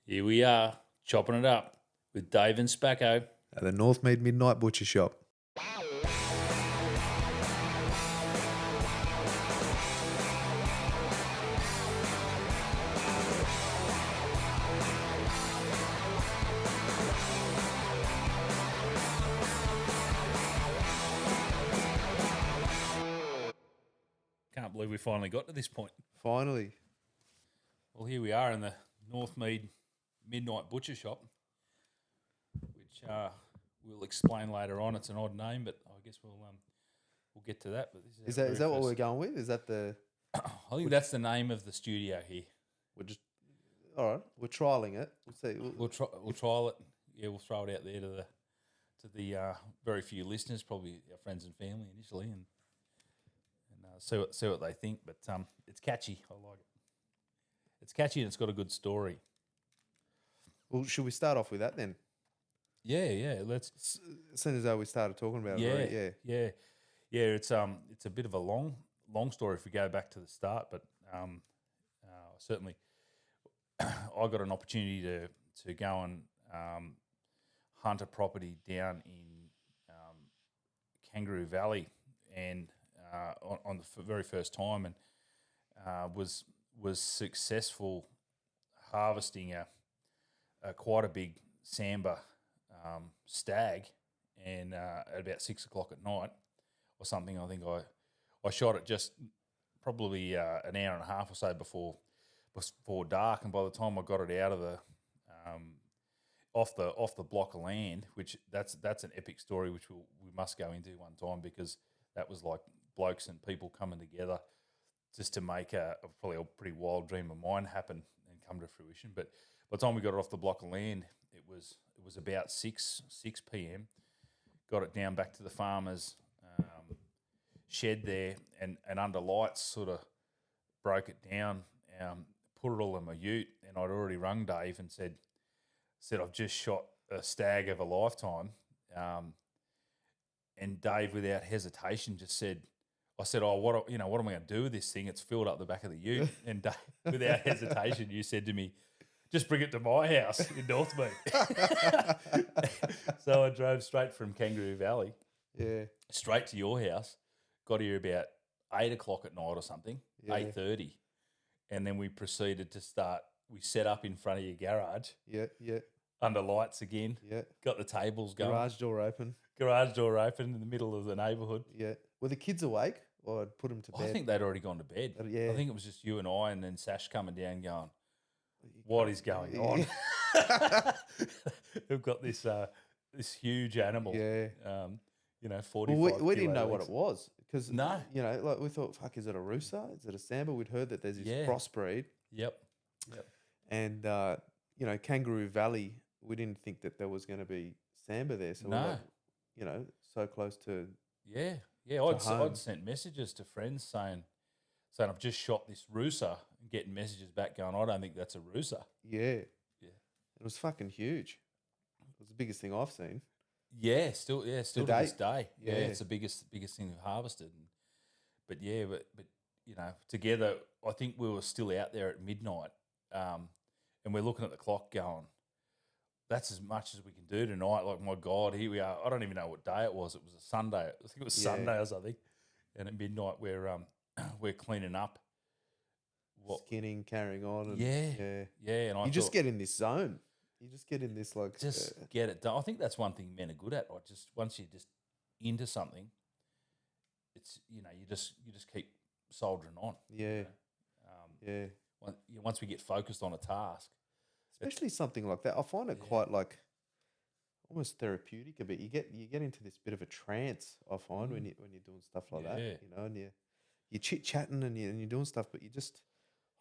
Here we are, chopping it up with Dave and Spacko. At the Northmead Midnight Butcher Shop. Can't believe we finally got to this point. Finally. Well, here we are in the Northmead Midnight Butcher Shop, which we'll explain later on. It's an odd name, but I guess we'll get to that. But this Is that what we're going with? Is that the... I think that's the name of the studio here. We're just... All right. We're trialling it. We'll see. We'll trial it. Yeah, we'll throw it out there to the very few listeners, probably our friends and family initially, and see what they think. But it's catchy. I like it. It's catchy and it's got a good story. Well, should we start off with that then? Yeah. Let's. As soon as though we started talking about it, right? Yeah. It's a bit of a long story if we go back to the start, but certainly I got an opportunity to go and hunt a property down in Kangaroo Valley, and on the very first time, and was successful harvesting a quite a big sambar stag, and at about 6 o'clock at night or something. I think I shot it just probably an hour and a half or so before dark, and by the time I got it out of the off the block of land, which that's an epic story which we must go into one time, because that was like blokes and people coming together just to make probably a pretty wild dream of mine happen and come to fruition. But by the time we got it off the block of land, it was about 6 p.m. Got it down back to the farmer's shed there, and under lights sort of broke it down, put it all in my ute, and I'd already rung Dave and said I've just shot a stag of a lifetime, and Dave, without hesitation, just said, I said, "Oh, what am I going to do with this thing? It's filled up the back of the ute." And Dave, without hesitation, you said to me, "Just bring it to my house in Northmead." So I drove straight from Kangaroo Valley, straight to your house. Got here about 8 o'clock at night or something, 8:30, and then we proceeded to start. We set up in front of your garage, under lights again. Got the tables going. Garage door open In the middle of the neighbourhood. Were the kids awake, or I'd put them to bed? I think they'd already gone to bed. I think it was just you and I, and then Sash coming down going, "What is going on?" We've got this huge animal. 45 Well, we didn't know kilo what it was, because No. like we thought, fuck, is it a rooster? Is it a sambar? We'd heard that there's this crossbreed. Yep. And Kangaroo Valley, we didn't think that there was going to be sambar there. So No. we're like, so close to... Yeah. home. I'd sent messages to friends saying I've just shot this rooster, and getting messages back going, "I don't think that's a rooster." Yeah. It was fucking huge. It was the biggest thing I've seen. Yeah, still to this day. Yeah. It's the biggest thing we've harvested. But together, I think we were still out there at midnight, and we're looking at the clock going, "That's as much as we can do tonight." Like, my God, here we are. I don't even know what day it was. It was a Sunday. I think it was Sunday or something. And at midnight, we're cleaning up. Skinning, carrying on. And, yeah. And you just get in this zone. You just get in this, like... Just get it done. I think that's one thing men are good at. Like, just once you're just into something, it's, you just keep soldiering on. Once we get focused on a task. Especially something like that. I find it quite, like, almost therapeutic a bit. You get into this bit of a trance, I find, when you're doing stuff like that, and you're chit-chatting and you're doing stuff, but you're just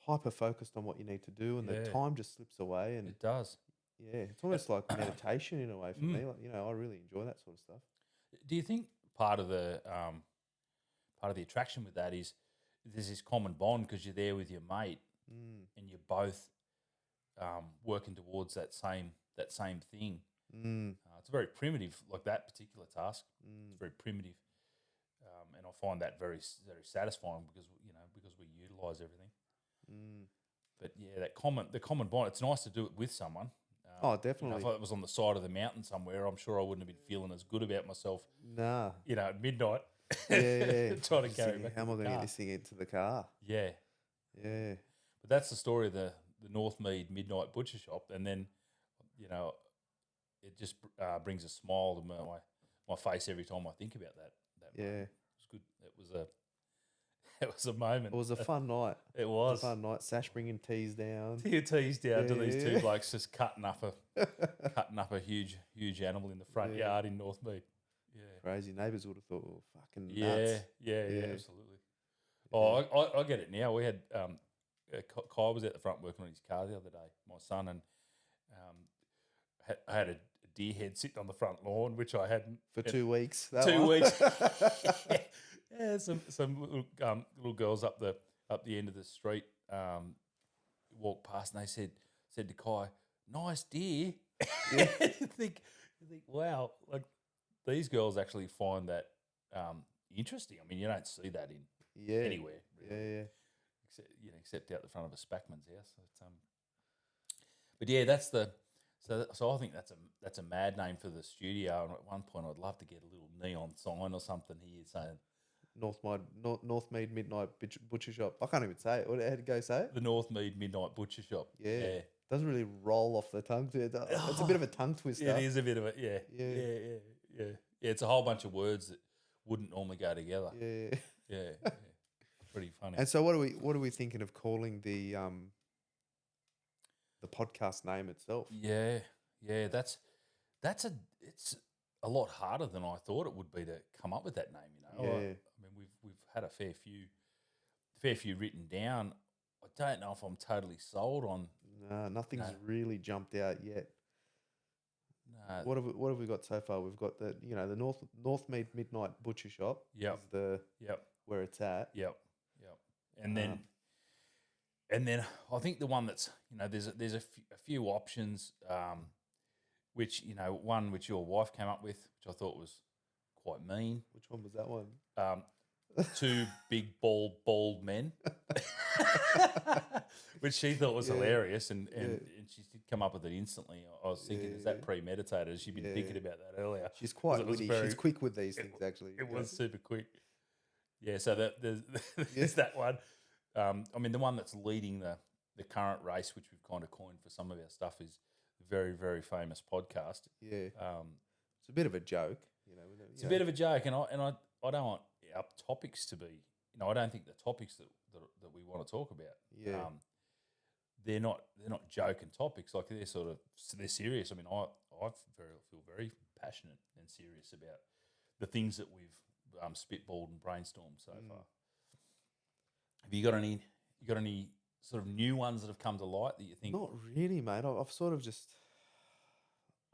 hyper-focused on what you need to do, and the time just slips away. And it does. Yeah, it's almost like meditation in a way for me. Like, I really enjoy that sort of stuff. Do you think part of the attraction with that is there's this common bond, because you're there with your mate, and you're both working towards that same thing. It's very primitive, like that particular task. It's very primitive, and I find that very, very satisfying, because we utilise everything. yeah, the common bond. It's nice to do it with someone. Oh, definitely. If I was on the side of the mountain somewhere, I'm sure I wouldn't have been feeling as good about myself. Nah. At midnight. Yeah. Trying to carry back. How am I going to get this thing into the car? Yeah. Yeah. But that's the story of the Northmead Midnight Butcher Shop, and then it just brings a smile to my face every time I think about that. Yeah. Moment. It was good. It was a moment. It was a fun night. It was a fun night. Sash bringing teas down. Teas down to these two blokes just cutting up a huge animal in the front yard in Northmead. Yeah, crazy. Neighbours would have thought, oh, fucking nuts. Yeah, absolutely. Oh, I get it now. We had Kai was out the front working on his car the other day, my son, and I had a deer head sitting on the front lawn, which I hadn't for 2 weeks. 2 weeks. Yeah, some little girls up the end of the street walked past, and they said to Kai, "Nice deer." Yeah. you think, wow, like these girls actually find that interesting. I mean, you don't see that anywhere. Really. Yeah. Except out the front of a Spackman's house. But yeah, that's the. So I think that's a mad name for the studio. And at one point, I'd love to get a little neon sign or something here saying Northmead Midnight Butcher Shop. I can't even say it. How did you go say it? The Northmead Midnight Butcher Shop. Yeah. Doesn't really roll off the tongue. It's a bit of a tongue twister. It is a bit of a yeah. It's a whole bunch of words that wouldn't normally go together. Yeah. Pretty funny. And so, what are we thinking of calling the podcast name itself? Yeah. It's a lot harder than I thought it would be to come up with that name. Yeah. I mean, we've had a fair few written down. I don't know if I'm totally sold on. No, nothing's really jumped out yet. No. What have we got so far? We've got the Northmead Midnight Butcher Shop. Yep. Is where it's at. Yep. And then I think the one that's there's a few options, which one which your wife came up with, which I thought was quite mean. Which one was that one? Two big bald men, which she thought was hilarious, and she did come up with it instantly. I was thinking, is that premeditated? Has she been thinking about that earlier? She's quite witty. She's quick with these things, actually. It was super quick. Yeah, so there's that one. I mean, the one that's leading the current race, which we've kind of coined for some of our stuff, is the very, very famous podcast. Yeah, it's a bit of a joke. It's a bit of a joke, and I don't want our topics to be. I don't think the topics that we want to talk about. They're not joking topics. Like they're serious. I mean, I feel very passionate and serious about the things that we've spitballed and brainstormed so far. Have you got any sort of new ones that have come to light that you think? Not really, mate. I've sort of just,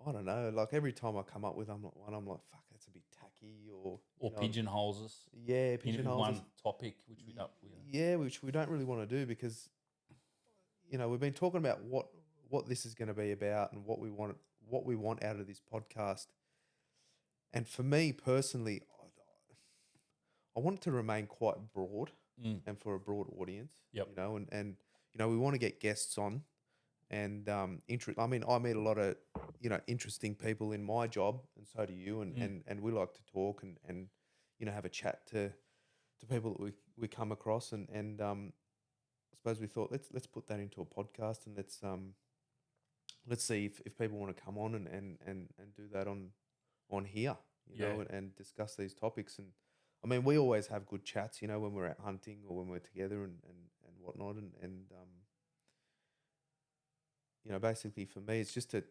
I don't know. Like every time I come up with I'm like, fuck, that's a bit tacky, or pigeonholes us. Yeah, pigeonholes one topic, which we don't. Which we don't really want to do because, we've been talking about what this is going to be about and what we want out of this podcast. And for me personally, I want it to remain quite broad and for a broad audience. Yep. And we want to get guests on, and I mean, I meet a lot of interesting people in my job, and so do you, and we like to talk and have a chat to people that we come across, and I suppose we thought let's put that into a podcast, and let's see if people want to come on and do that on here, and discuss these topics. And I mean, we always have good chats, when we're out hunting or when we're together and whatnot. And basically for me, it's just to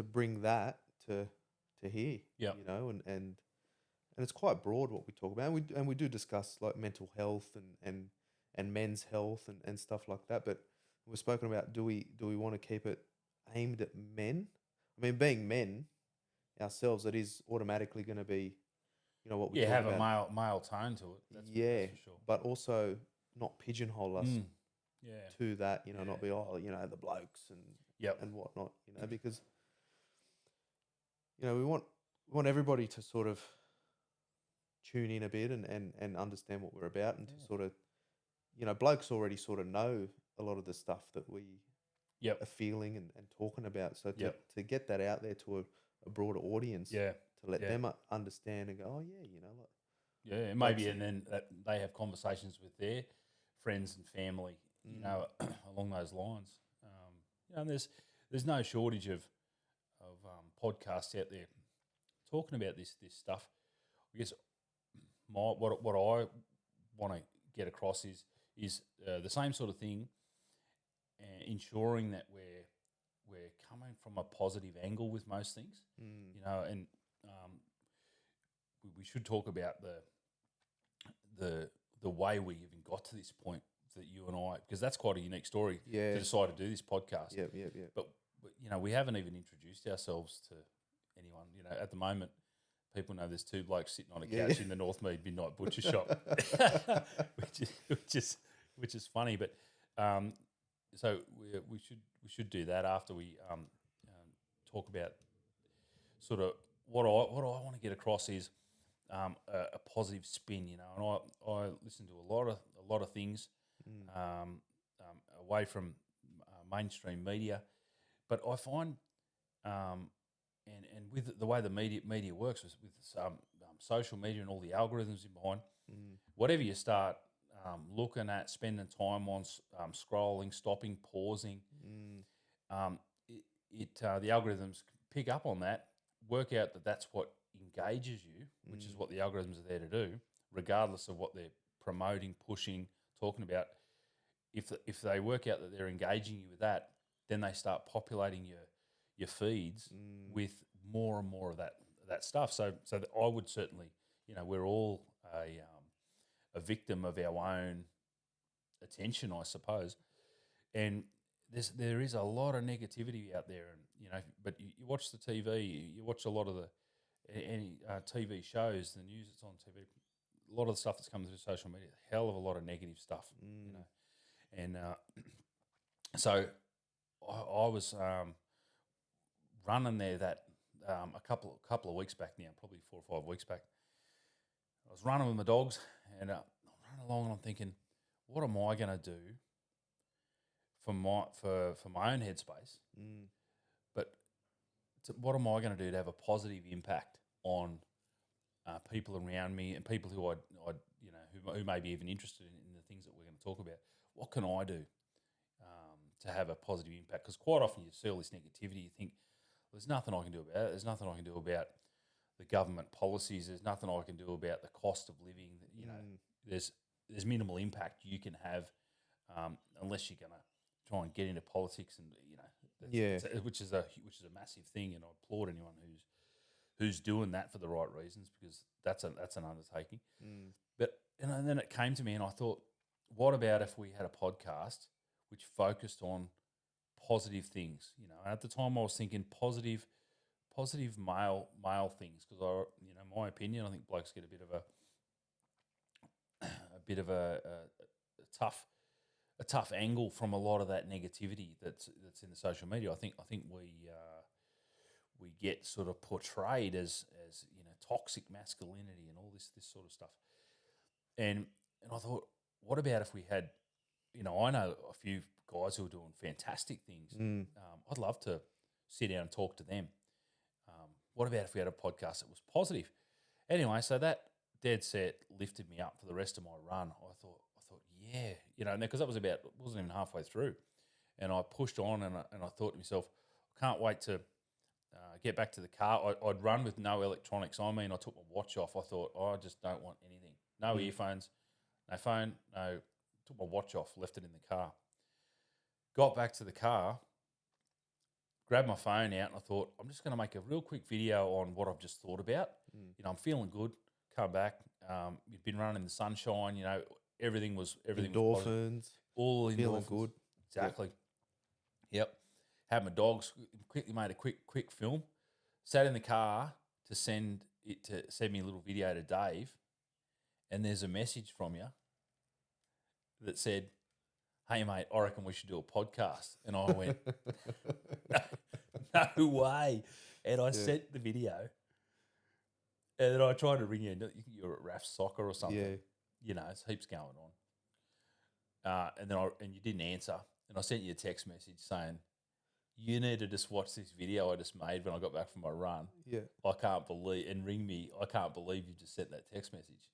bring that to here, and it's quite broad what we talk about. And we do discuss like mental health and men's health and stuff like that. But we've spoken about, do we want to keep it aimed at men? I mean, being men ourselves, it is automatically going to be, what we talk have about. a male tone to it. That's for sure. But also not pigeonhole us to that. Not be the blokes and whatnot. Because we want everybody to sort of tune in a bit and understand what we're about, and to sort of blokes already sort of know a lot of the stuff that we Yep. are feeling and talking about. So Yep. to get that out there to a broader audience, Yeah. to let Yeah. them understand and go, oh yeah, you know, like, Yeah, maybe, and then they have conversations with their friends and family, you know, along those lines. You know, and there's no shortage of podcasts out there talking about this stuff. I guess what I want to get across is the same sort of thing, ensuring that we're coming from a positive angle with most things, you know, and we should talk about the way we even got to this point, that you and I, because that's quite a unique story, Yeah. to decide to do this podcast. Yeah. But you know, we haven't even introduced ourselves to anyone. You know, at the moment, people know there's two blokes sitting on a couch in the Northmead Midnight Butcher Shop, which is funny. But so we should do that after we talk about sort of what I want to get across is a positive spin. You know, and I listen to a lot of things away from mainstream media, but I find and with the way the media works with social media and all the algorithms in behind, whatever you start looking at, spending time on, scrolling, stopping, pausing, the algorithms pick up on that, work out that that's what engages you, which is what the algorithms are there to do, regardless of what they're promoting, pushing, talking about. If they work out that they're engaging you with that, then they start populating your feeds with more and more of that stuff. So that I would certainly, you know, we're all a victim of our own attention, I suppose, and there is a lot of negativity out there, and you know, but you watch the TV, you watch a lot of any TV shows, the news that's on TV, a lot of the stuff that's coming through social media, hell of a lot of negative stuff, you know, and so I was running there that a couple of weeks back now, probably 4 or 5 weeks back. I was running with my dogs, and I'm running along, and I'm thinking, what am I going to do for my own headspace? But what am I going to do to have a positive impact on people around me and people who I you know who may be even interested in the things that we're going to talk about? What can I do to have a positive impact? Because quite often you see all this negativity, you think, there's nothing I can do about it. There's nothing I can do about the government policies. There's nothing I can do about the cost of living. You know, there's minimal impact you can have unless you're going to try and get into politics, and you know, which is a massive thing. And I applaud anyone who's doing that for the right reasons, because that's an undertaking. But and then it came to me, and I thought, what about if we had a podcast which focused on positive things? You know, and at the time I was thinking positive male things, because you know, my opinion, I think blokes get a bit of a tough angle from a lot of that negativity that's in the social media. I think we get sort of portrayed as you know, toxic masculinity and all this sort of stuff. And I thought, what about if we had, you know, I know a few guys who are doing fantastic things. I'd love to sit down and talk to them. What about if we had a podcast that was positive? Anyway, so that dead set lifted me up for the rest of my run. I thought, yeah, you know, because that wasn't even halfway through, and I pushed on, and I thought to myself, I can't wait to get back to the car. I'd run with no electronics. I mean, I took my watch off. I thought, I just don't want anything. No earphones, no phone, no. Took my watch off, left it in the car. Got back to the car, grabbed my phone out, and I thought, I'm just going to make a real quick video on what I've just thought about. You know, I'm feeling good. Come back. You've been running in the sunshine. You know, everything was endorphins. All endorphins. Feeling good. Exactly. Yep. Had my dogs. Quickly made a quick film. Sat in the car to send me a little video to Dave, and there's a message from you that said, hey, mate, I reckon we should do a podcast. And I went, no way. And I sent the video. And then I tried to ring you. You're at RAF Soccer or something. Yeah. You know, it's heaps going on. and you didn't answer, and I sent you a text message saying, you need to just watch this video I just made when I got back from my run. Yeah. I can't believe, and ring me, I can't believe you just sent that text message.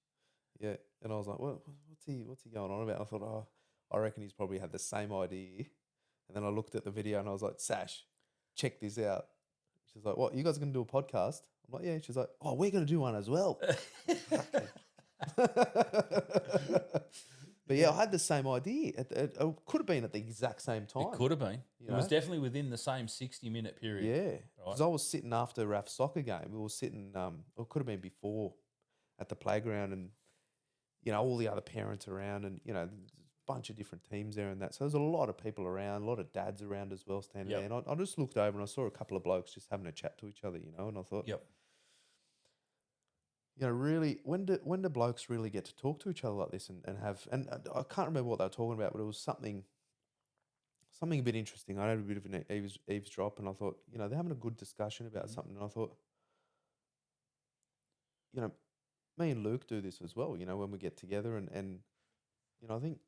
Yeah. And I was like, what's he going on about? I thought, I reckon he's probably had the same idea. And then I looked at the video and I was like, Sash, check this out. She's like, what, you guys are going to do a podcast? I'm like, yeah. She's like, oh, we're going to do one as well. But yeah, I had the same idea. It could have been at the exact same time. It could have been. It was definitely within the same 60-minute period. Yeah. Because I was sitting after Raf's soccer game. We were sitting, it could have been before, at the playground, and, all the other parents around, and, there's a bunch of different teams there and that. So there's a lot of people around, a lot of dads around as well standing there. And I just looked over and I saw a couple of blokes just having a chat to each other, and I thought, really, when do blokes really get to talk to each other like this and have, and I can't remember what they were talking about, but it was something a bit interesting. I had a bit of an eavesdrop, and I thought, they're having a good discussion about something, and I thought, me and Luke do this as well, when we get together, and I think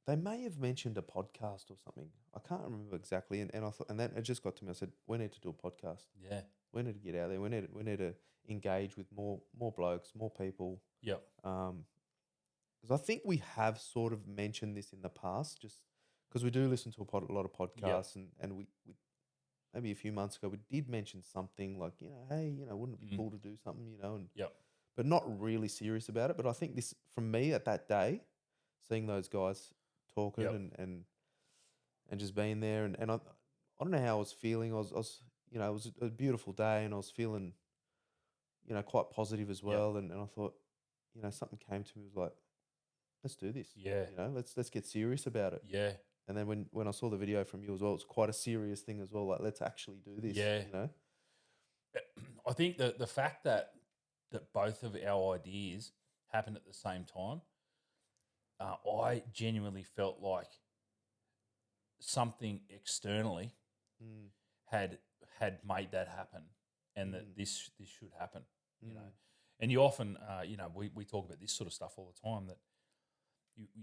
they may have mentioned a podcast or something. I can't remember exactly, and I thought, and then it just got to me. I said, we need to do a podcast. Yeah. We need to get out there. We need to engage with more blokes, more people. Yep. Because I think we have sort of mentioned this in the past, just because we do listen to a lot of podcasts, and we maybe a few months ago we did mention something like, hey, wouldn't it be cool to do something, and but not really serious about it. But I think this, from me at that day, seeing those guys talking and just being there, and I don't know how I was feeling. I was it was a beautiful day, and I was feeling, quite positive as well. And I thought, something came to me, was like, let's do this. Yeah. Let's get serious about it. Yeah. And then when I saw the video from you as well, it's quite a serious thing as well. Like, let's actually do this. Yeah. I think that the fact that both of our ideas happened at the same time, I genuinely felt like something externally had made that happen, and that this should happen. And you often, we talk about this sort of stuff all the time, that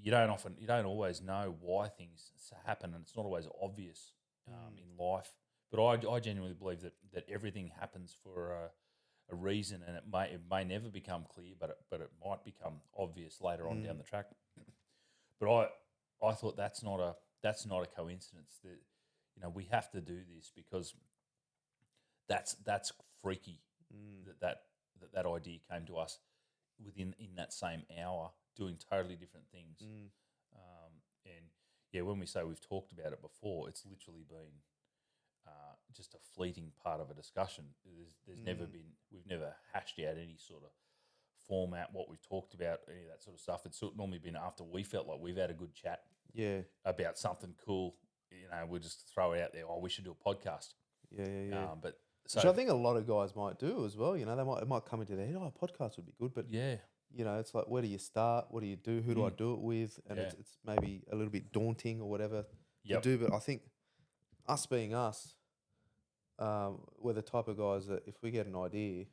you don't always know why things happen, and it's not always obvious in life. But I genuinely believe that everything happens for a reason, and it may never become clear, but it might become obvious later on down the track. But I thought that's not a coincidence, that we have to do this, because that's freaky that idea came to us in that same hour, doing totally different things. And when we say we've talked about it before, it's literally been just a fleeting part of a discussion. There's we've never hashed out any sort of format, what we've talked about, any of that sort of stuff. It's normally been after we felt like we've had a good chat about something cool. We'll just throw it out there. Oh, we should do a podcast. Yeah. But which I think a lot of guys might do as well. It might come into their head, a podcast would be good. But it's like, where do you start? What do you do? Who do I do it with? And it's maybe a little bit daunting or whatever to do. But I think us being us, we're the type of guys that if we get an idea,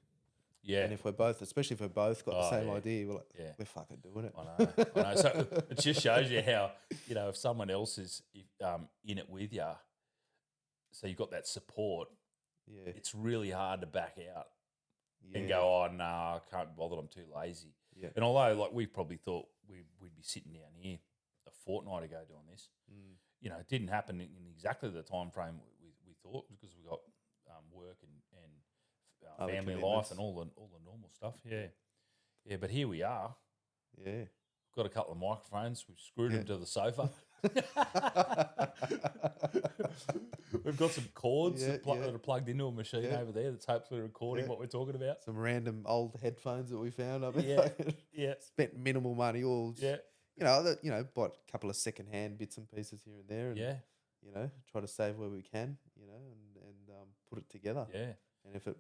and if we're both, especially if we're both got the same idea, we're like, we're fucking doing it. I know. So it just shows you how, if someone else is in it with you, so you've got that support, it's really hard to back out and go, oh, no, I can't bother, I'm too lazy. Yeah. And although, like, we probably thought we'd be sitting down here a fortnight ago doing this, it didn't happen in exactly the time frame we thought, because we got work and family life and all the normal stuff. Yeah. But here we are. Yeah. Got a couple of microphones. We've screwed them to the sofa. We've got some cords that are plugged into a machine over there that's hopefully recording what we're talking about. Some random old headphones that we found. Spent minimal money. All bought a couple of secondhand bits and pieces here and there. And, try to save where we can. And put it together. Yeah. And if it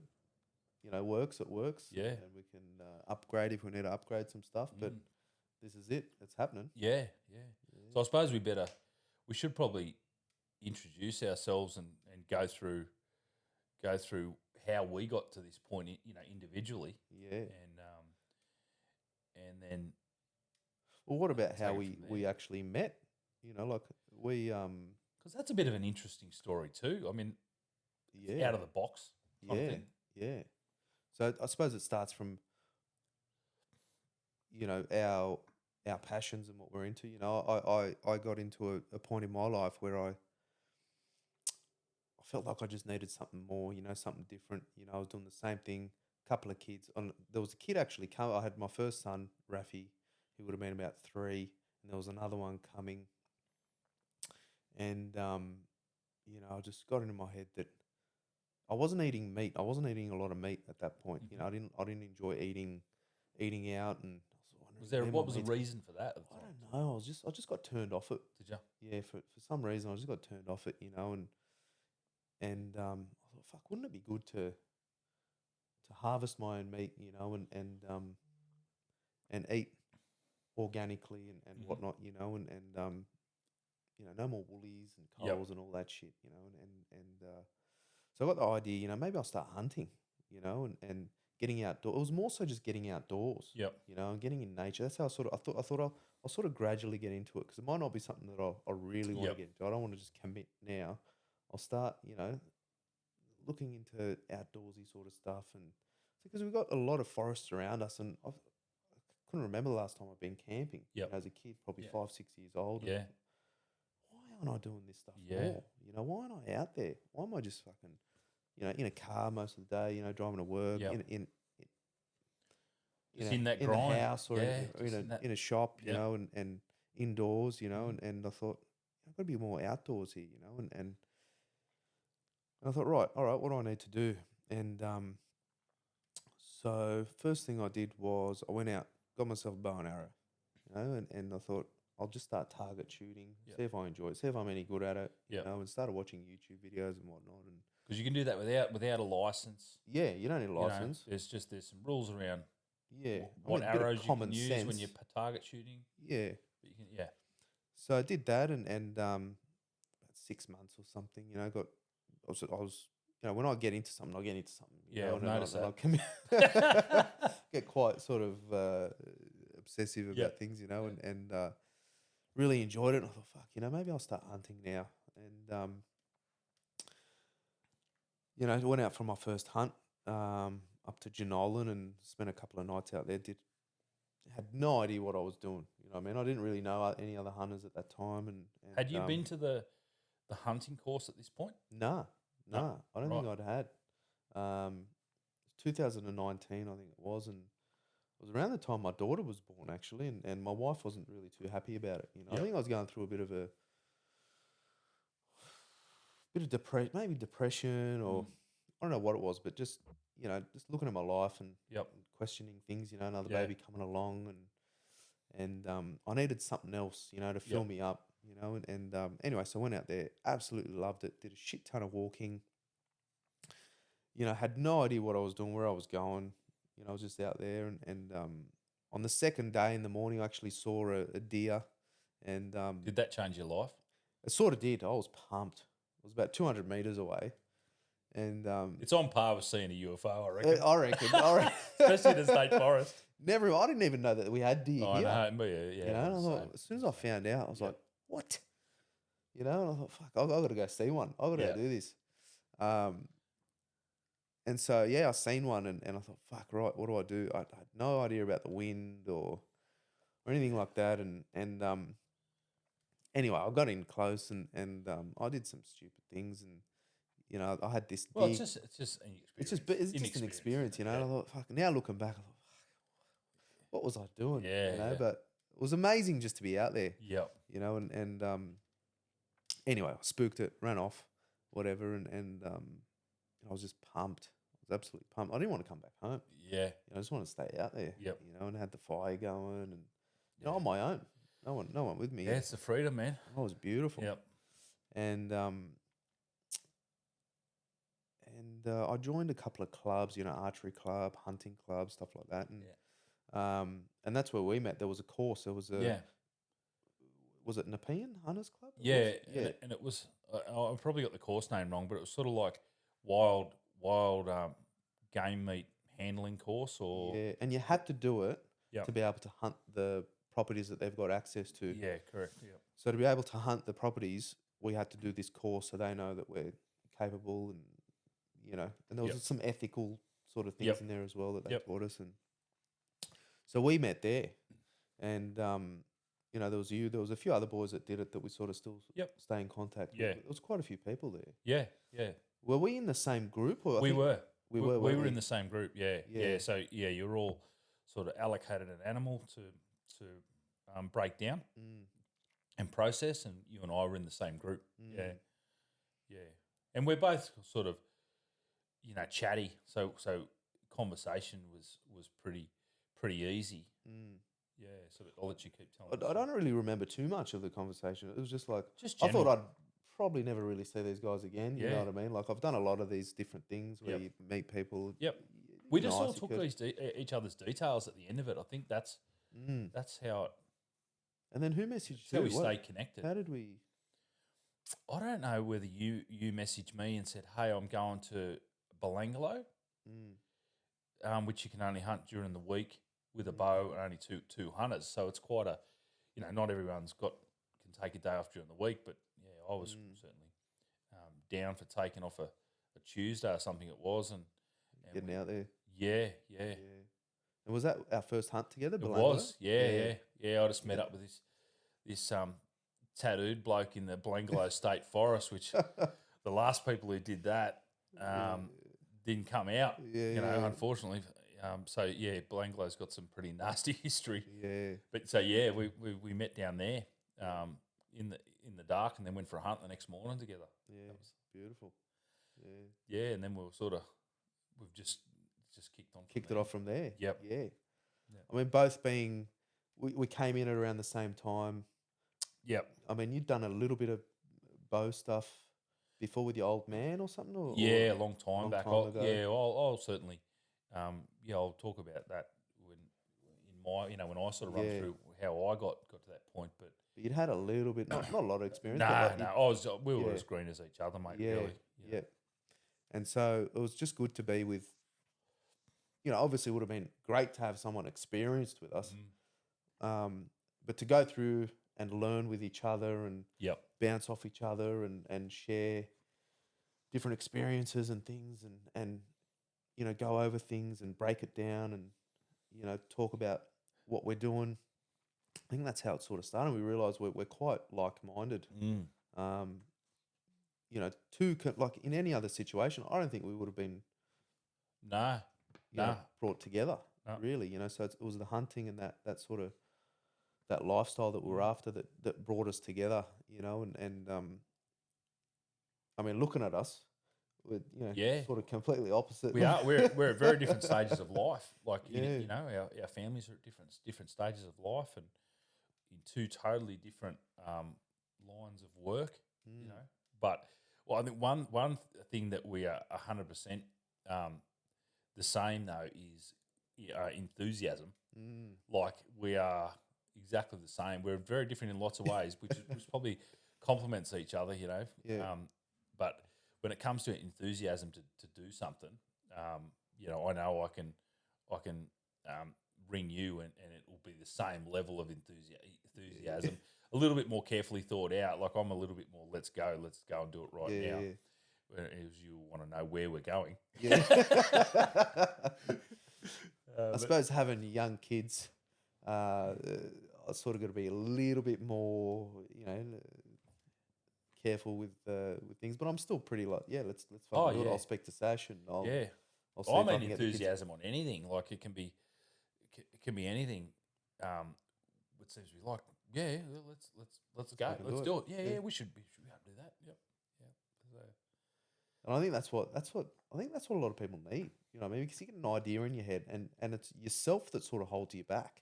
works, it works. Yeah. And we can upgrade if we need to upgrade some stuff. But this is it. It's happening. Yeah. So I suppose we should probably introduce ourselves and go through how we got to this point, individually. Yeah. And then. Well, what about how we actually met? You know, like we Because that's a bit of an interesting story too. I mean, it's yeah, out of the box kind of yeah, thing. yeah. So I suppose it starts from, you know, our passions and what we're into. You know, I got into a point in my life where I felt like I just needed something more, you know, something different. You know, I was doing the same thing. Couple of kids. There was a kid actually come. I had my first son, Rafi. He would have been about 3, and there was another one coming. And you know, I just got into my head that I wasn't eating meat. I wasn't eating a lot of meat at that point. You know, I didn't enjoy eating out, and I was Was wondering there where what my was the meat's reason for that? At the I time? don't know. I just got turned off it. Did you? Yeah, for some reason I just got turned off it. You know, and I thought, fuck, wouldn't it be good to harvest my own meat, you know, and eat organically and Mhm. whatnot, you know, and you know, no more Woolies and Yep. Coles and all that shit, you know, and so I got the idea, you know, maybe I'll start hunting, you know, and getting outdoors. It was more so just getting outdoors, Yep. you know, and getting in nature. That's how I thought I'll sort of gradually get into it because it might not be something that I really want to Yep. get into. I don't want to just commit now. I'll start, you know, looking into outdoorsy sort of stuff, and because we've got a lot of forests around us, and I couldn't remember the last time I've been camping. You Yep. know, as a kid, probably Yeah. 5, 6 years old. And Yeah. I thought, why aren't I doing this stuff Yeah. more? You know, why aren't I out there? Why am I just fucking, you know, in a car most of the day? You know, driving to work, Yep. Just in that in the grind. house or Yeah. in Just in that. in a shop, you Yep. know, and indoors, you know, Mhm. and I thought I've got to be more outdoors here, you know, and I thought, right, all right, what do I need to do? And so first thing I did was I went out, got myself a bow and arrow, you know, and I thought I'll just start target shooting, Yep. see if I enjoy it, see if I'm any good at it, you Yep. know, and started watching YouTube videos and whatnot. And Because you can do that without a license. yeah, you don't need a You know, license. there's some rules around Yeah, I what mean, a bit of arrows you common can use sense. when you're target shooting. Yeah, But you can, yeah. so I did that, and about 6 months or something, you know, I was you know, when I get into something, I get into something. You Yeah, know, I've and noticed I that. get quite sort of obsessive about Yep. things, you know, and really enjoyed it. And I thought, fuck, you know, maybe I'll start hunting now. And you know, went out for my first hunt up to Jenolan and spent a couple of nights out there. Had no idea what I was doing. You know what I mean? I didn't really know any other hunters at that time. And Had you been to the hunting course at this point? Nah, No. I don't Right. think I'd had. 2019, I think it was, and it was around the time my daughter was born, actually, and my wife wasn't really too happy about it. You know, I Yep. think I was going through a bit of maybe depression, or I don't know what it was, but just, you know, just looking at my life Yep. and questioning things. You know, another Yeah. baby coming along, and I needed something else, you know, to fill Yep. me up. You know, and anyway, so I went out there, absolutely loved it, did a shit ton of walking. You know, had no idea what I was doing, where I was going. You know, I was just out there, and on the second day in the morning, I actually saw a deer, and Did that change your life? it sort of did. I was pumped. It was about 200 meters away, and It's on par with seeing a UFO, I reckon. I reckon, Especially in the state forest. I didn't even know that we had deer I here. know, but yeah, You know, and I thought, as soon as I found out, I was Yep. like, what? You know, and I thought, fuck, I got to go see one. I got to Yeah. go do this. And so, yeah, I seen one, and I thought, fuck, right, what do I do? I had no idea about the wind or anything like that. And anyway, I got in close, and I did some stupid things, and you know, I had this Well, gig. it's just an experience. It's just an experience, you know. And I thought, fuck. Now looking back, I thought, what was I doing? Yeah, you know. yeah. But it was amazing just to be out there. Yep. You know, and anyway, I spooked it, ran off, whatever, and I was just pumped. I was absolutely pumped. I didn't want to come back home. Yeah. You know, I just want to stay out there. Yep. You know, and had the fire going, and you know, Yeah. on my own. No one with me. Yeah, it's the freedom, man. Oh, it was beautiful. Yep. And I joined a couple of clubs, you know, archery club, hunting club, stuff like that, and that's where we met. There was a course. There was Yeah. Was it Nepean Hunters Club? Yeah. And it was, I've probably got the course name wrong, but it was sort of like wild game meat handling course, or Yeah, and you had to do it Yep. to be able to hunt the properties that they've got access to. Yeah, correct. Yep. So to be able to hunt the properties, we had to do this course so they know that we're capable, and and there was Yep. some ethical sort of things Yep. in there as well that they Yep. taught us. And so we met there, and there was you, there was a few other boys that did it that we sort of still Yep. stay in contact Yeah. with. There was quite a few people there. Yeah. Yeah. Were we in the same group? Or We were. We We were. we weren't were in the same group. Yeah. Yeah. Yeah. So yeah, you're all sort of allocated an animal to break down Mm, and process, and you and I were in the same group. mm, Yeah. Yeah. And we're both sort of chatty. So conversation was pretty easy. mm. Yeah. So I'll let you keep telling. I don't really remember too much of the conversation. It was just like Just I thought general. I'd probably never really see these guys again. You know Yeah. what I mean? Like I've done a lot of these different things where Yep. you meet people. Yep. y- We just all nice, you took could- each other's details at the end of it. I think that's Mm. how And then who messaged how who? we What- stay connected. How did we? I don't know whether you messaged me and said, "Hey, I'm going to Belangolo, Mm, which you can only hunt during the week with a Mm. bow and only two hunters." So it's quite a, not everyone's can take a day off during the week, but yeah, I was Mm. certainly down for taking off a Tuesday or something. It was, and getting we- out there. yeah, Yeah. And was that our first hunt together? It Belangolo? was, yeah. I just met up with this tattooed bloke in the Belangolo State Forest, which the last people who did that didn't come out. Yeah. Unfortunately. So yeah, Belangolo's got some pretty nasty history. Yeah. But so yeah, we met down there in the dark, and then went for a hunt the next morning together. Yeah. That was- Beautiful. Yeah. yeah, and then we've just kicked on. Kicked it off from there. Yep. Yeah. Yep. I mean, both being, we came in at around the same time. Yep. I mean, you'd done a little bit of bow stuff before with your old man or something? Yeah, a long time long back. time ago. I'll certainly, I'll talk about that when I sort of run Yeah. through how I got to that point. But But you'd had a little bit, not a lot of experience. but no, like we were yeah. as green as each other, mate. Yeah, Really. yeah. And so it was just good to be with, obviously it would have been great to have someone experienced with us, but to go through and learn with each other and Yep. bounce off each other and share different experiences and things and go over things and break it down and, talk about what we're doing. I think that's how it sort of started. We realised we're quite like-minded. Mm. Like in any other situation, I don't think we would have been No. brought together, No. really. So it was the hunting and that sort of that lifestyle that we were after that brought us together. And I mean, looking at us, we're Yeah. sort of completely opposite. We are. We're at very different stages of life. Like Yeah. our families are at different stages of life, and in two totally different lines of work. Mm. But I think one thing that we are 100% the same though is enthusiasm. Mm. Like we are exactly the same. We're very different in lots of ways, which probably complements each other. Yeah. But when it comes to enthusiasm to do something, I know I can ring you and it will be the same level of enthusiasm. A little bit more carefully thought out. Like I'm a little bit more, let's go and do it right now. Yeah. Whereas you want to know where we're going. Yeah. I But- suppose having young kids, I sort of got to be a little bit more, careful with things. But I'm still pretty like, let's fucking do it. yeah. I'll speak to Sash and I'll yeah. see I if I mean can get the kids. enthusiasm on anything. Like it can be anything. It seems to be like, let's go, fucking let's do do it. it. Yeah, Yeah. we should be able to do that. Yep. So, And I think that's what a lot of people need. You know what I mean? Because you get an idea in your head, and it's yourself that sort of holds you back.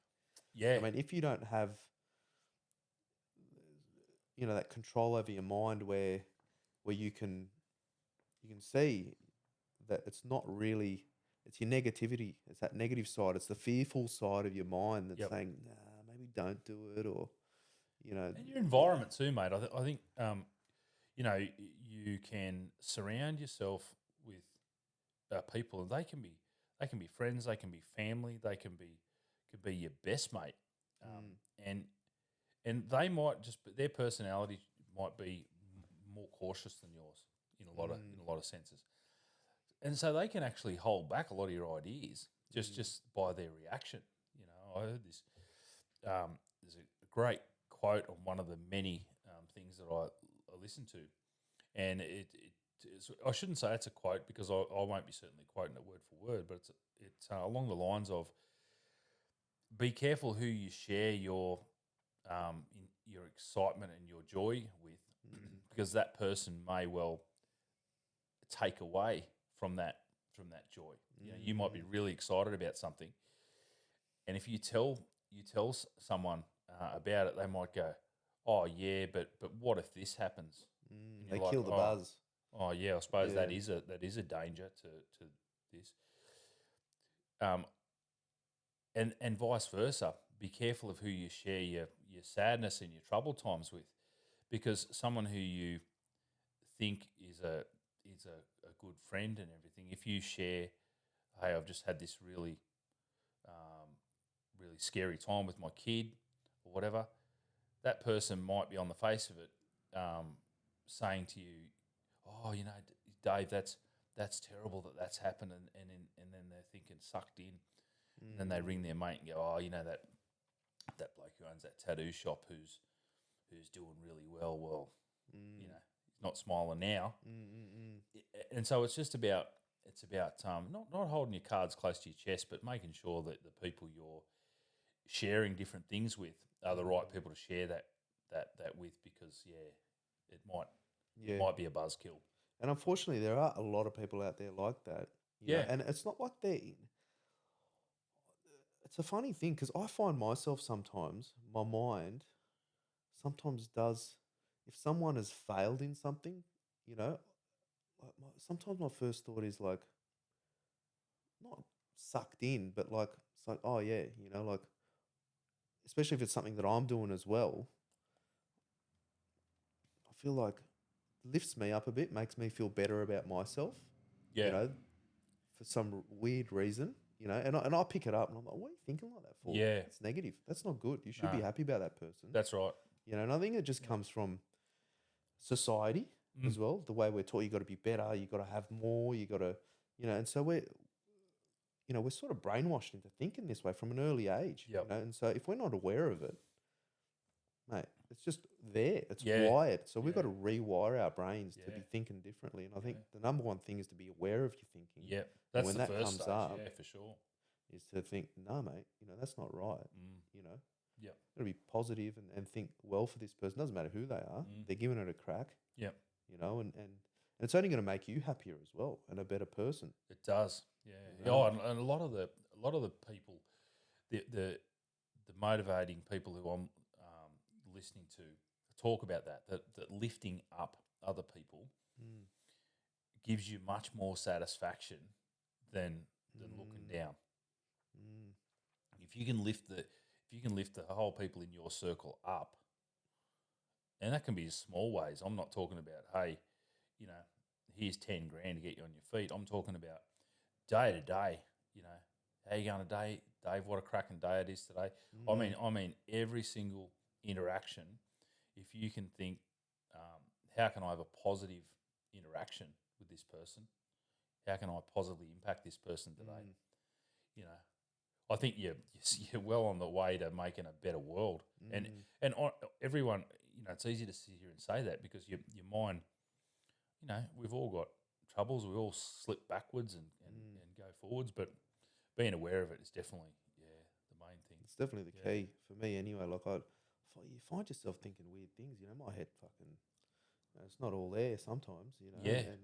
yeah, I mean, if you don't have, that control over your mind, where you can see that it's not really, it's your negativity. It's that negative side. It's the fearful side of your mind that's Yep. saying, nah, maybe don't do it, or and your environment too, mate. I think you can surround yourself with people, and they can be friends, they can be family, they can be your best mate, and and they might just their personality might be more cautious than yours in a lot of senses, and so they can actually hold back a lot of your ideas just by their reaction. You know, I heard this. There's a great quote on one of the many things that I listen to, and I shouldn't say it's a quote because I won't be certainly quoting it word for word, but it's along the lines of, be careful who you share your your excitement and your joy with, because that person may well take away from that joy. You know, you might be really excited about something, and if you tell someone about it, they might go, "Oh yeah, but what if this happens?" They kill the buzz. Oh yeah, I suppose that is a danger to this. And vice versa. Be careful of who you share your sadness and your troubled times with, because someone who you think is a good friend and everything, if you share, hey, I've just had this really really scary time with my kid or whatever, that person might be on the face of it saying to you, oh, you know, Dave, that's terrible that's happened, and then they're thinking sucked in, and then they ring their mate and go, oh, you know, that bloke who owns that tattoo shop who's doing really well. Well, you know, he's not smiling now, and so it's just about not holding your cards close to your chest, but making sure that the people you're sharing different things with are the right people to share that with, because it might be a buzzkill. And unfortunately, there are a lot of people out there like that. You know? And it's not like it's a funny thing, because I find myself sometimes, my mind sometimes does, if someone has failed in something, you know, sometimes my first thought is like, not sucked in, but like, it's like, oh yeah, you know, like, especially if it's something that I'm doing as well, I feel like lifts me up a bit, makes me feel better about myself. Yeah. You know, for some weird reason, you know, and I pick it up and I'm like, what are you thinking like that for? Yeah. It's negative. That's not good. You should be happy about that person. That's right. You know, and I think it just comes from society as well. The way we're taught, you got to be better, you got to have more, you got to, you know, and so we're sort of brainwashed into thinking this way from an early age. Yep. You know, and so if we're not aware of it, mate, it's just there. It's wired. So we've got to rewire our brains to be thinking differently. And I think the number one thing is to be aware of your thinking. Yeah, that's when the that first comes stage. up, Yeah, for sure. Is to think, no, mate, you know, that's not right. You know, Yep. got to be positive and think well for this person. Doesn't matter who they are. They're giving it a crack. Yep. You know, and it's only going to make you happier as well and a better person. It does. Yeah. You know? Oh, and a lot of the people, the motivating people who I'm listening to talk about that lifting up other people gives you much more satisfaction than looking down. If you can lift the whole people in your circle up, and that can be small ways. I'm not talking about, hey, you know, here's 10 grand to get you on your feet. I'm talking about day to day. You know, how you going today, Dave? What a cracking day it is today. I mean, every single interaction. If you can think, how can I have a positive interaction with this person? How can I positively impact this person today? You know, I think you're well on the way to making a better world. And everyone, you know, it's easy to sit here and say that because your mind, you know, we've all got troubles. We all slip backwards and go forwards, but being aware of it is definitely, the main thing. It's definitely the key for me anyway. Like you find yourself thinking weird things, you know, my head fucking, it's not all there sometimes, you know. Yeah. And,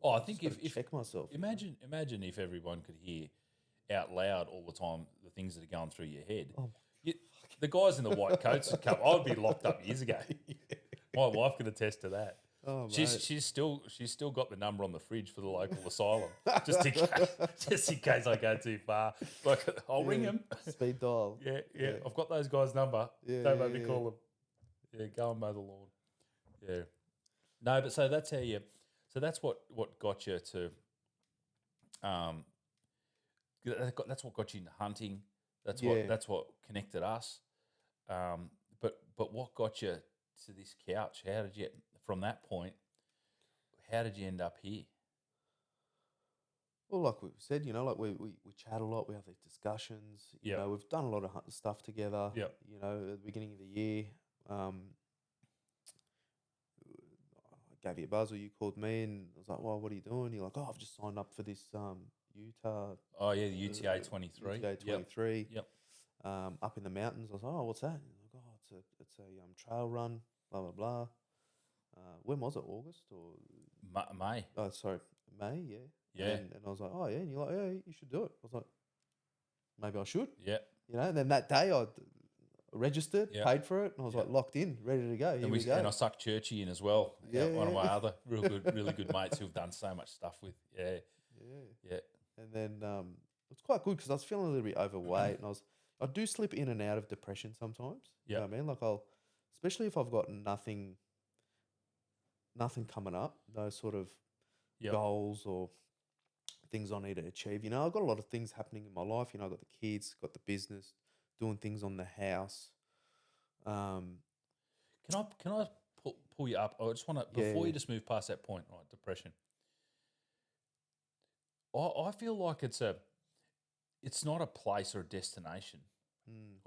I think if check myself. Imagine if everyone could hear out loud all the time the things that are going through your head. Oh the guys in the white coats would come. I'd be locked up years ago. My wife can attest to that. Oh, she's still got the number on the fridge for the local asylum, just in case I go too far. Like I'll ring them. Speed dial. Yeah. I've got those guys' number. Yeah, Don't make me call them. Yeah, go and mow the lawn. Yeah. No, but so that's how you. So that's what got you to. That's what got you into hunting. That's what connected us. But but what got you to this couch? How did you, from that point, how did you end up here? Well, like we said, like we chat a lot. We have these discussions. Yep. We've done a lot of stuff together. Yep. At the beginning of the year, I gave you a buzz, or you called me, and I was like, "Well, what are you doing?" You're like, "Oh, I've just signed up for this Utah." Oh yeah, the UTA 23. UTA 23. Yep. Up in the mountains. I was like, "Oh, what's that?" And you're like, "Oh, it's a trail run." Blah blah blah. When was it? August or May. Oh, sorry, May. Yeah. Yeah. And I was like, "Oh yeah," and you're like, "Yeah, you should do it." I was like, "Maybe I should." Yeah. And then that day I registered, Yeah. paid for it, and I was like locked in, ready to go. Here we go. And I sucked Churchy in as well. Yeah. One of my other really good mates who've done so much stuff with. Yeah. Yeah. And then it's quite good because I was feeling a little bit overweight, and I do slip in and out of depression sometimes. You know what I mean? Like especially if I've got nothing coming up, no sort of goals or things I need to achieve. I've got a lot of things happening in my life. I've got the kids, got the business, doing things on the house. Can I pull you up? I just want to, before you just move past that point, right? Depression. I feel like it's not a place or a destination,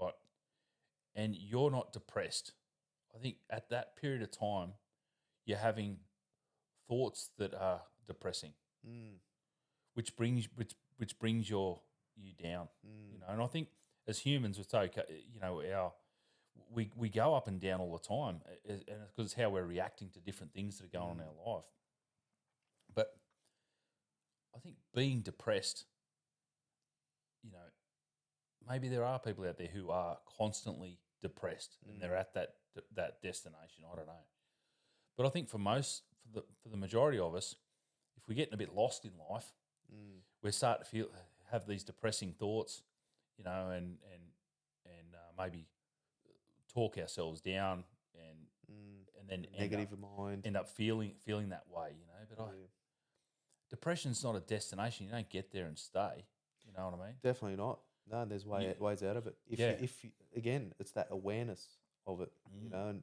right? And you're not depressed. I think at that period of time, you're having thoughts that are depressing, which brings you down. And I think as humans, it's okay. We go up and down all the time, and because it's how we're reacting to different things that are going on in our life. But I think being depressed, maybe there are people out there who are constantly depressed and they're at that destination. I don't know, but I think for the majority of us, if we're getting a bit lost in life, we start to have these depressing thoughts, and maybe talk ourselves down and then negative mind, end up feeling that way, But depression's not a destination. You don't get there and stay. You know what I mean? Definitely not. No, there's ways out of it. If you, again, it's that awareness of it, and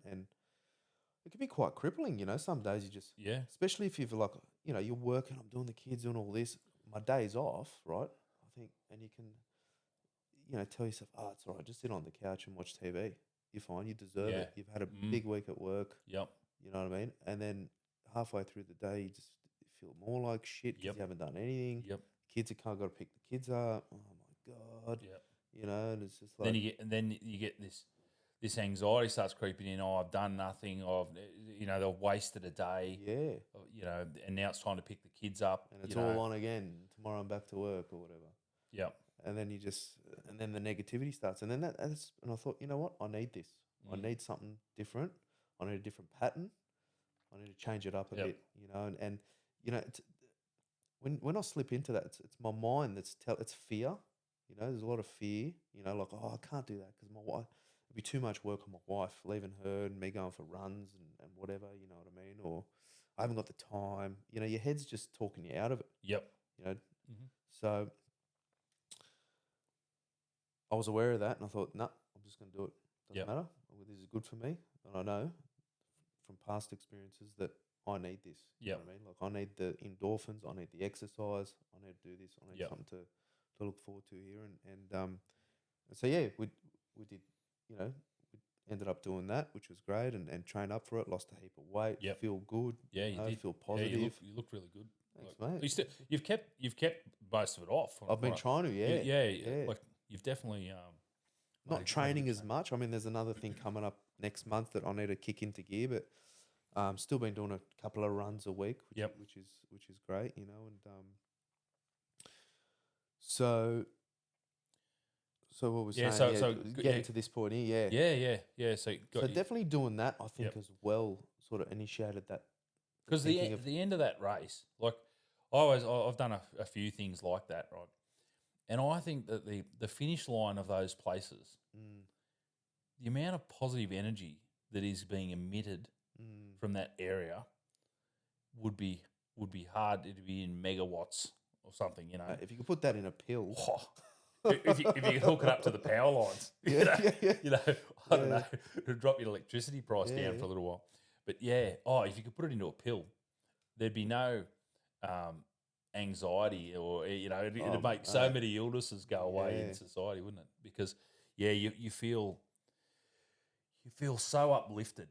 it can be quite crippling. Some days you just especially if you've like you're working, I'm doing the kids, doing all this. My day's off, right? I think, and you can tell yourself, oh, it's all right, just sit on the couch and watch TV. You're fine. You deserve it. You've had a big week at work. Yep. You know what I mean? And then halfway through the day, you just feel more like shit because you haven't done anything. Yep. Kids have got to pick the kids up. Oh my god. Yep. And it's just like then you get this anxiety starts creeping in. Oh, I've done nothing. They've wasted a day. Yeah. And now it's time to pick the kids up. And it's all on again. Tomorrow I'm back to work or whatever. Yep. And then and then the negativity starts. And then and I thought, you know what? I need this. I need something different. I need a different pattern. I need to change it up a bit, and it's, when I slip into that, it's my mind it's fear. There's a lot of fear, like, oh, I can't do that because my wife, it'd be too much work on my wife, leaving her and me going for runs and whatever, you know what I mean? Or I haven't got the time. Your head's just talking you out of it. Yep. So I was aware of that and I thought, nah, I'm just going to do it. Doesn't matter. This is good for me. And I know from past experiences that I need this. You know what I mean? Like I need the endorphins, I need the exercise, I need to do this, I need something to look forward to here. And so we did, we ended up doing that, which was great, and trained up for it, lost a heap of weight, feel good. Yeah, you did. Feel positive. Yeah, you look really good. Thanks, mate. You've kept most of it off. I've been trying to, yeah. Like you've definitely not training as much. I mean, there's another thing coming up next month that I need to kick into gear, but still been doing a couple of runs a week, which is great, and so what was saying? Getting to this point here, yeah. So definitely doing that, I think, as well, sort of initiated that. Because the end of that race, like I've done a few things like that, right? And I think that the finish line of those places, the amount of positive energy that is being emitted from that area would be hard to be in megawatts or something, If you could put that in a pill. if you could hook it up to the power lines, you know, I don't know, it'll drop your electricity price down for a little while. But if you could put it into a pill, there'd be no anxiety, or it'd make so many illnesses go away in society, wouldn't it? Because you feel so uplifted,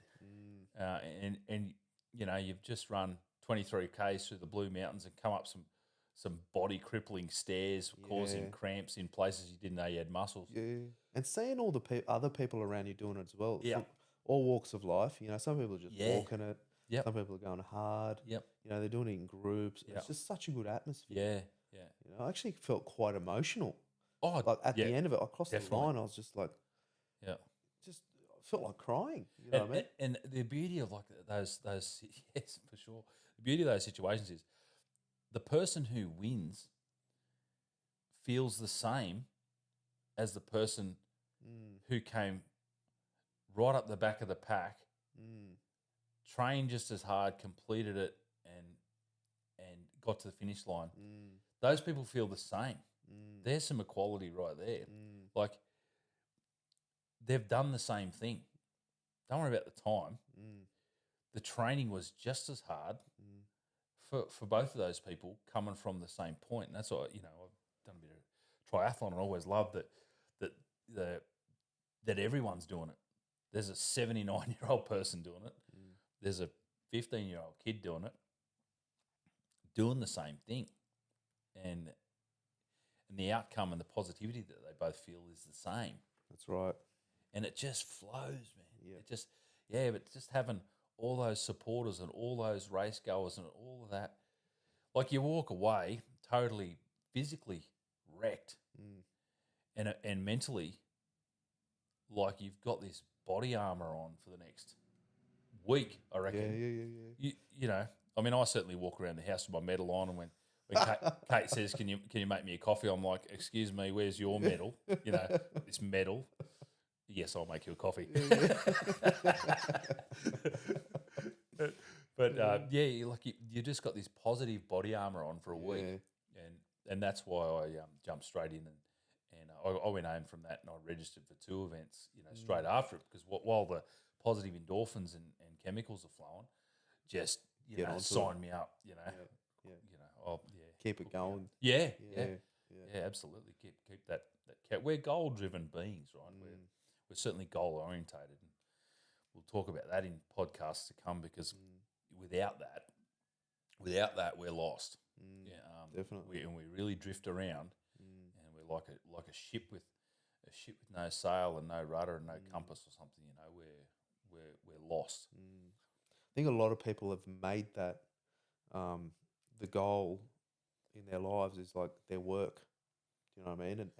and you've just run 23 k's through the Blue Mountains and come up some body crippling stairs, causing cramps in places you didn't know you had muscles. Yeah, and seeing all the other people around you doing it as well. Yeah. From all walks of life. Some people are just walking it. Yep. Some people are going hard. Yep. They're doing it in groups. Yep. It's just such a good atmosphere. Yeah. I actually felt quite emotional. Oh, like at the end of it, I crossed the line. I was just like, just felt like crying. You know what I mean? And the beauty of those yes, for sure. The beauty of those situations is the person who wins feels the same as the person who came right up the back of the pack, trained just as hard, completed it, and got to the finish line. Those people feel the same. There's some equality right there. Like, they've done the same thing. Don't worry about the time. The training was just as hard for both of those people coming from the same point. And that's why, I've done a bit of triathlon and always loved that everyone's doing it. There's a 79-year-old person doing it. There's a 15-year-old kid doing it, doing the same thing. And the outcome and the positivity that they both feel is the same. That's right. And it just flows, man. Yeah. It just, but just having all those supporters and all those race goers and all of that, like, you walk away totally physically wrecked and mentally, like, you've got this body armor on for the next week, I reckon. Yeah. I mean, I certainly walk around the house with my medal on, and when Kate says, "Can you make me a coffee?" I'm like, "Excuse me, where's your medal?" This medal. Yes, I'll make you a coffee. But you just got this positive body armor on for a week, and that's why I jumped straight in and I went home from that, and I registered for 2 events, straight after it, because while the positive endorphins and chemicals are flowing, just sign me up, Keep it going. Yeah, absolutely. Keep that. We're goal driven beings, right? We're certainly goal orientated, and we'll talk about that in podcasts to come, because without that, we're lost. Definitely. We really drift around, and we're like a ship with no sail and no rudder and no compass or something. We're lost. I think a lot of people have made that the goal in their lives is like their work. Do you know what I mean?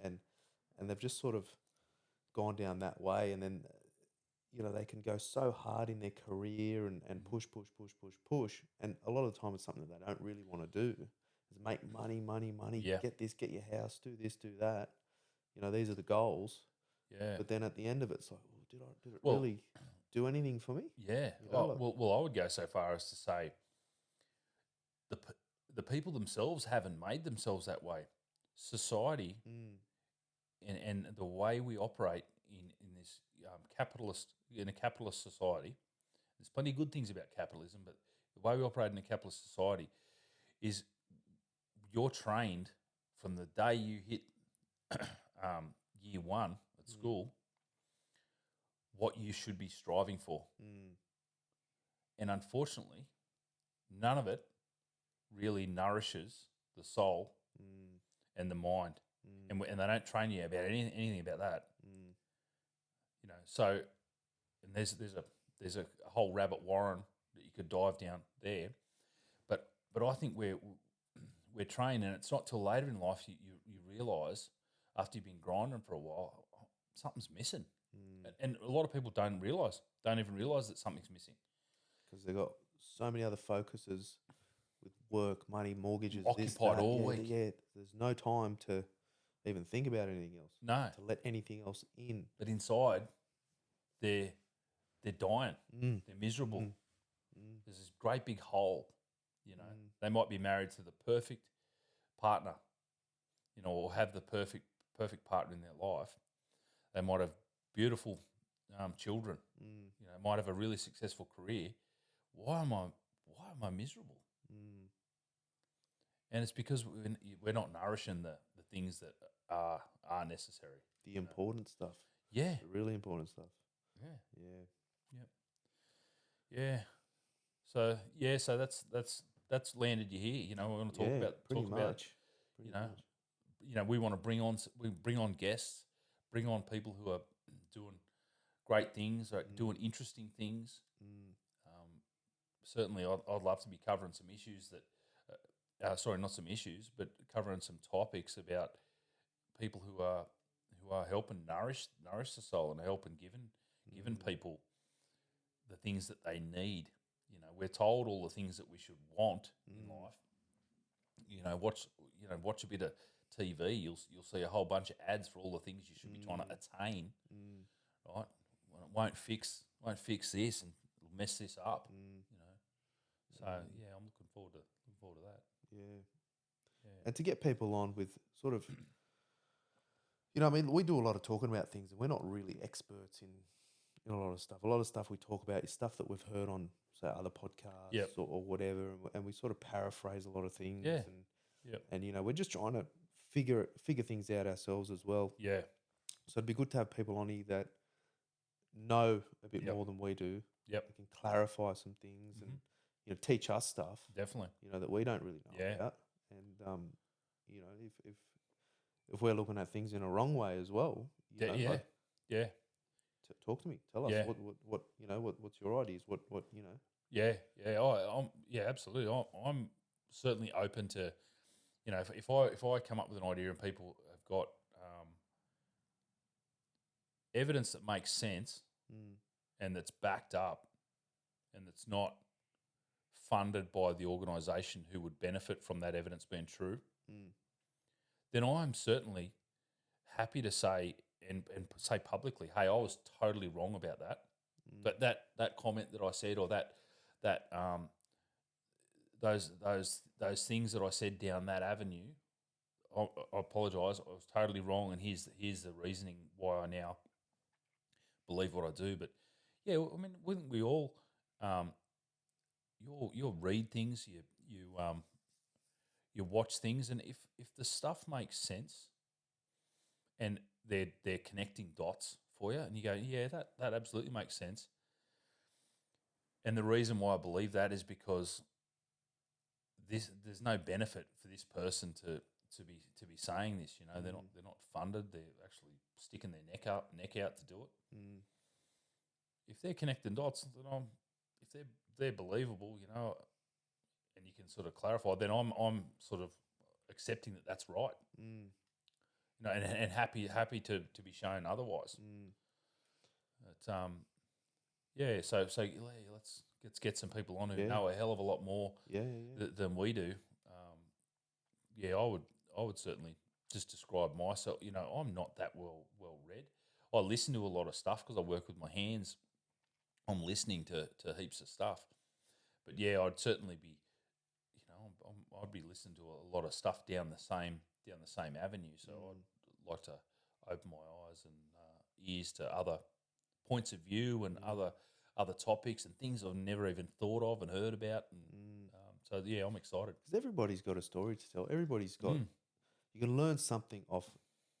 And they've just sort of gone down that way, and then they can go so hard in their career and push, and a lot of the time it's something that they don't really want to do. Is make money, get this, get your house, do this, do that. These are the goals. Yeah. But then at the end of it, it's like, did it really do anything for me? Yeah. I would go so far as to say the people themselves haven't made themselves that way. Society and the way we operate in this in a capitalist society, there's plenty of good things about capitalism, but the way we operate in a capitalist society is you're trained from the day you hit year 1 at school what you should be striving for. And unfortunately, none of it really nourishes the soul and the mind. And they don't train you about anything about that. So, and there's a whole rabbit warren that you could dive down there. But I think we're trained, and it's not till later in life you realise, after you've been grinding for a while, something's missing. And a lot of people don't even realise that something's missing. Because they've got so many other focuses with work, money, mortgages. Occupied all week. Yeah, there's no time to even think about anything else. No. To let anything else in. But inside, they're dying. They're miserable. There's this great big hole, They might be married to the perfect partner, or have the perfect perfect partner in their life. They might have beautiful children. You know, might have a really successful career. Why am I miserable? And it's because we're not nourishing the things that are necessary. The important stuff. Yeah. The really important stuff. Yeah. Yeah. Yep. Yeah. So that's landed you here. You know, we're going to talk about pretty talk much. about Pretty you know, much. you know, we want to bring on guests, bring on people who are doing great things, like doing interesting things. Certainly, I'd love to be covering some issues that, sorry, not some issues, but covering some topics about people who are helping nourish the soul and helping giving people the things that they need. You know, we're told all the things that we should want in life. You know, watch a bit of TV. You'll see a whole bunch of ads for all the things you should be trying to attain. Right? Well, it won't fix this and it'll mess this up. You know, so yeah, I'm looking forward to that. Yeah. And to get people on with sort of, you know, I mean, we do a lot of talking about things, and we're not really experts in a lot of stuff. A lot of stuff we talk about is stuff that we've heard on, say, other podcasts or whatever, and we sort of paraphrase a lot of things. Yeah. And you know, we're just trying to figure things out ourselves as well. Yeah. So it'd be good to have people on here that know a bit more than we do. Yep. They can clarify some things and, you know, teach us stuff. Definitely. You know, that we don't really know about. And you know, if we're looking at things in a wrong way as well, you know, talk to me. Tell us what you know, what's your ideas? What you know? Yeah. Absolutely. I'm certainly open to, you know, if I come up with an idea and people have got evidence that makes sense and that's backed up and that's not funded by the organisation who would benefit from that evidence being true, then I'm certainly happy to say and say publicly, hey, I was totally wrong about that. But that comment that I said, or those things that I said down that avenue, I apologise. I was totally wrong, and here's the reasoning why I now believe what I do. But yeah, I mean, wouldn't we all? You read things, you watch things, and if the stuff makes sense, and they're connecting dots for you, and you go, yeah, that absolutely makes sense. And the reason why I believe that is because there's no benefit for this person to be saying this. You know, they're not funded. They're actually sticking their neck out to do it. If they're connecting dots, then if they're believable, you know, and you can sort of clarify, then I'm sort of accepting that that's right. You know, and happy to be shown otherwise. But so let's get some people on who know a hell of a lot more than we do. I would certainly just describe myself. You know, I'm not that well read. I listen to a lot of stuff because I work with my hands. I'm listening to heaps of stuff. But yeah, I'd certainly be, you know, I'd be listening to a lot of stuff down the same avenue. So I'd like to open my eyes and ears to other points of view and other topics and things I've never even thought of and heard about. And so yeah, I'm excited because everybody's got a story to tell. Everybody's got. You can learn something off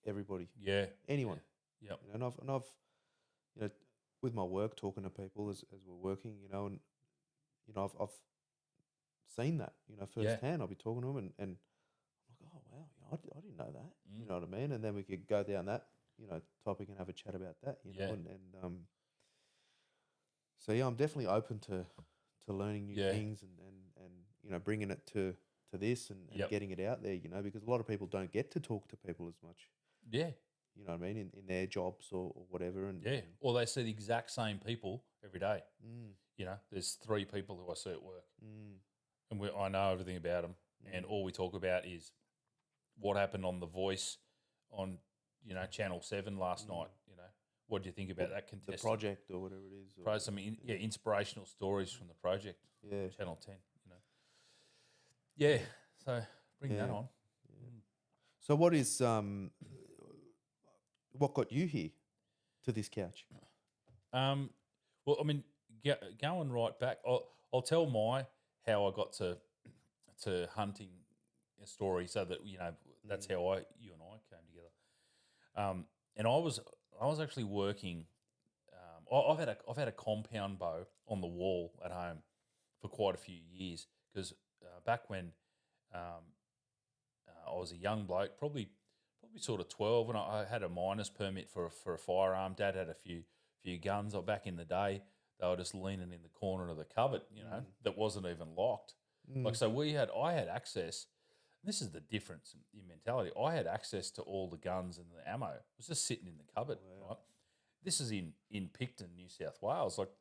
everybody. Yeah, anyone. Yeah. You know, and I've you know, with my work, talking to people as we're working, you know, and you know, I've seen that, you know, firsthand. I'll be talking to them and I'm like, oh wow, you know, I didn't know that. You know what I mean? And then we could go down that, you know, topic and have a chat about that. You know, and so yeah, I'm definitely open to learning new things and you know, bringing it to this and getting it out there. You know, because a lot of people don't get to talk to people as much. Yeah. You know what I mean? In their jobs or whatever. And or they see the exact same people every day. You know, there's 3 people who I see at work, and I know everything about them, and all we talk about is what happened on The Voice on, you know, Channel 7 last night. You know, what do you think about that contestant? The project or whatever it is. Some inspirational stories from the project. Yeah. Channel 10. You know. Yeah. So bring that on. So what is What got you here to this couch? Well, I mean, going right back, I'll tell how I got to hunting a story, so that that's how you and I came together. And I was actually working. I've had a compound bow on the wall at home for quite a few years, because back when I was a young bloke, probably sort of 12, when I had a miner's permit for a firearm. Dad had a few guns. Or back in the day, they were just leaning in the corner of the cupboard, that wasn't even locked. Like, so I had access. This is the difference in mentality. I had access to all the guns and the ammo. It was just sitting in the cupboard. Wow. Right? This is in Picton, New South Wales. Like,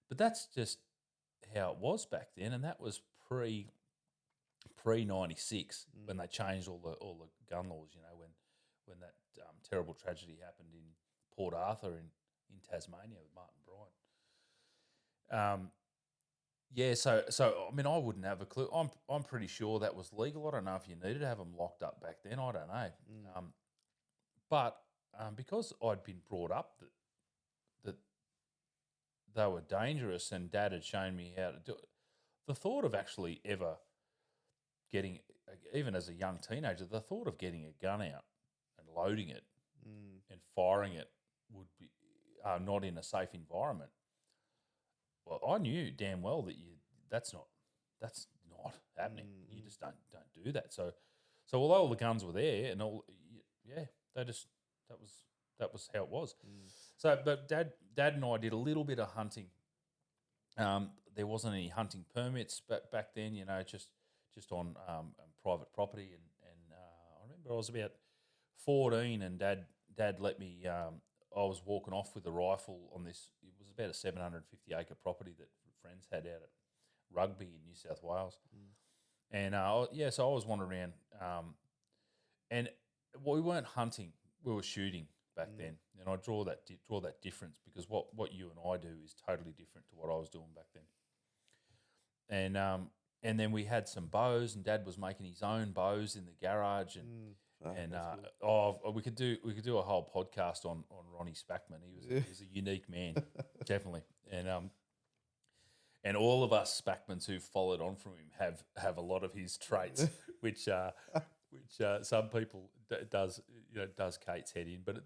but that's just how it was back then, and that was pre 96 when they changed all the gun laws. When that terrible tragedy happened in Port Arthur in Tasmania with Martin Bryant. So I mean, I wouldn't have a clue. I'm pretty sure that was legal. I don't know if you needed to have them locked up back then. I don't know. But because I'd been brought up that they were dangerous, and Dad had shown me how to do it, the thought of actually ever getting, even as a young teenager, the thought of getting a gun out and loading it and firing it would be not in a safe environment. Well, I knew damn well that that's not happening. You just don't do that. So although all the guns were there and all, that was how it was. So, but Dad and I did a little bit of hunting. There wasn't any hunting permits back then, just on private property. And I remember I was about 14, and Dad let me. I was walking off with a rifle on this. It was about a 750-acre property that friends had out at Rugby in New South Wales. And so I was wandering around, and we weren't hunting; we were shooting back then. And I draw that difference, because what you and I do is totally different to what I was doing back then. And then we had some bows, and Dad was making his own bows in the garage, we could do a whole podcast on Ronnie Spackman. He was a unique man, definitely. And all of us Spackmans who followed on from him have a lot of his traits, which some people does Kate's head in, but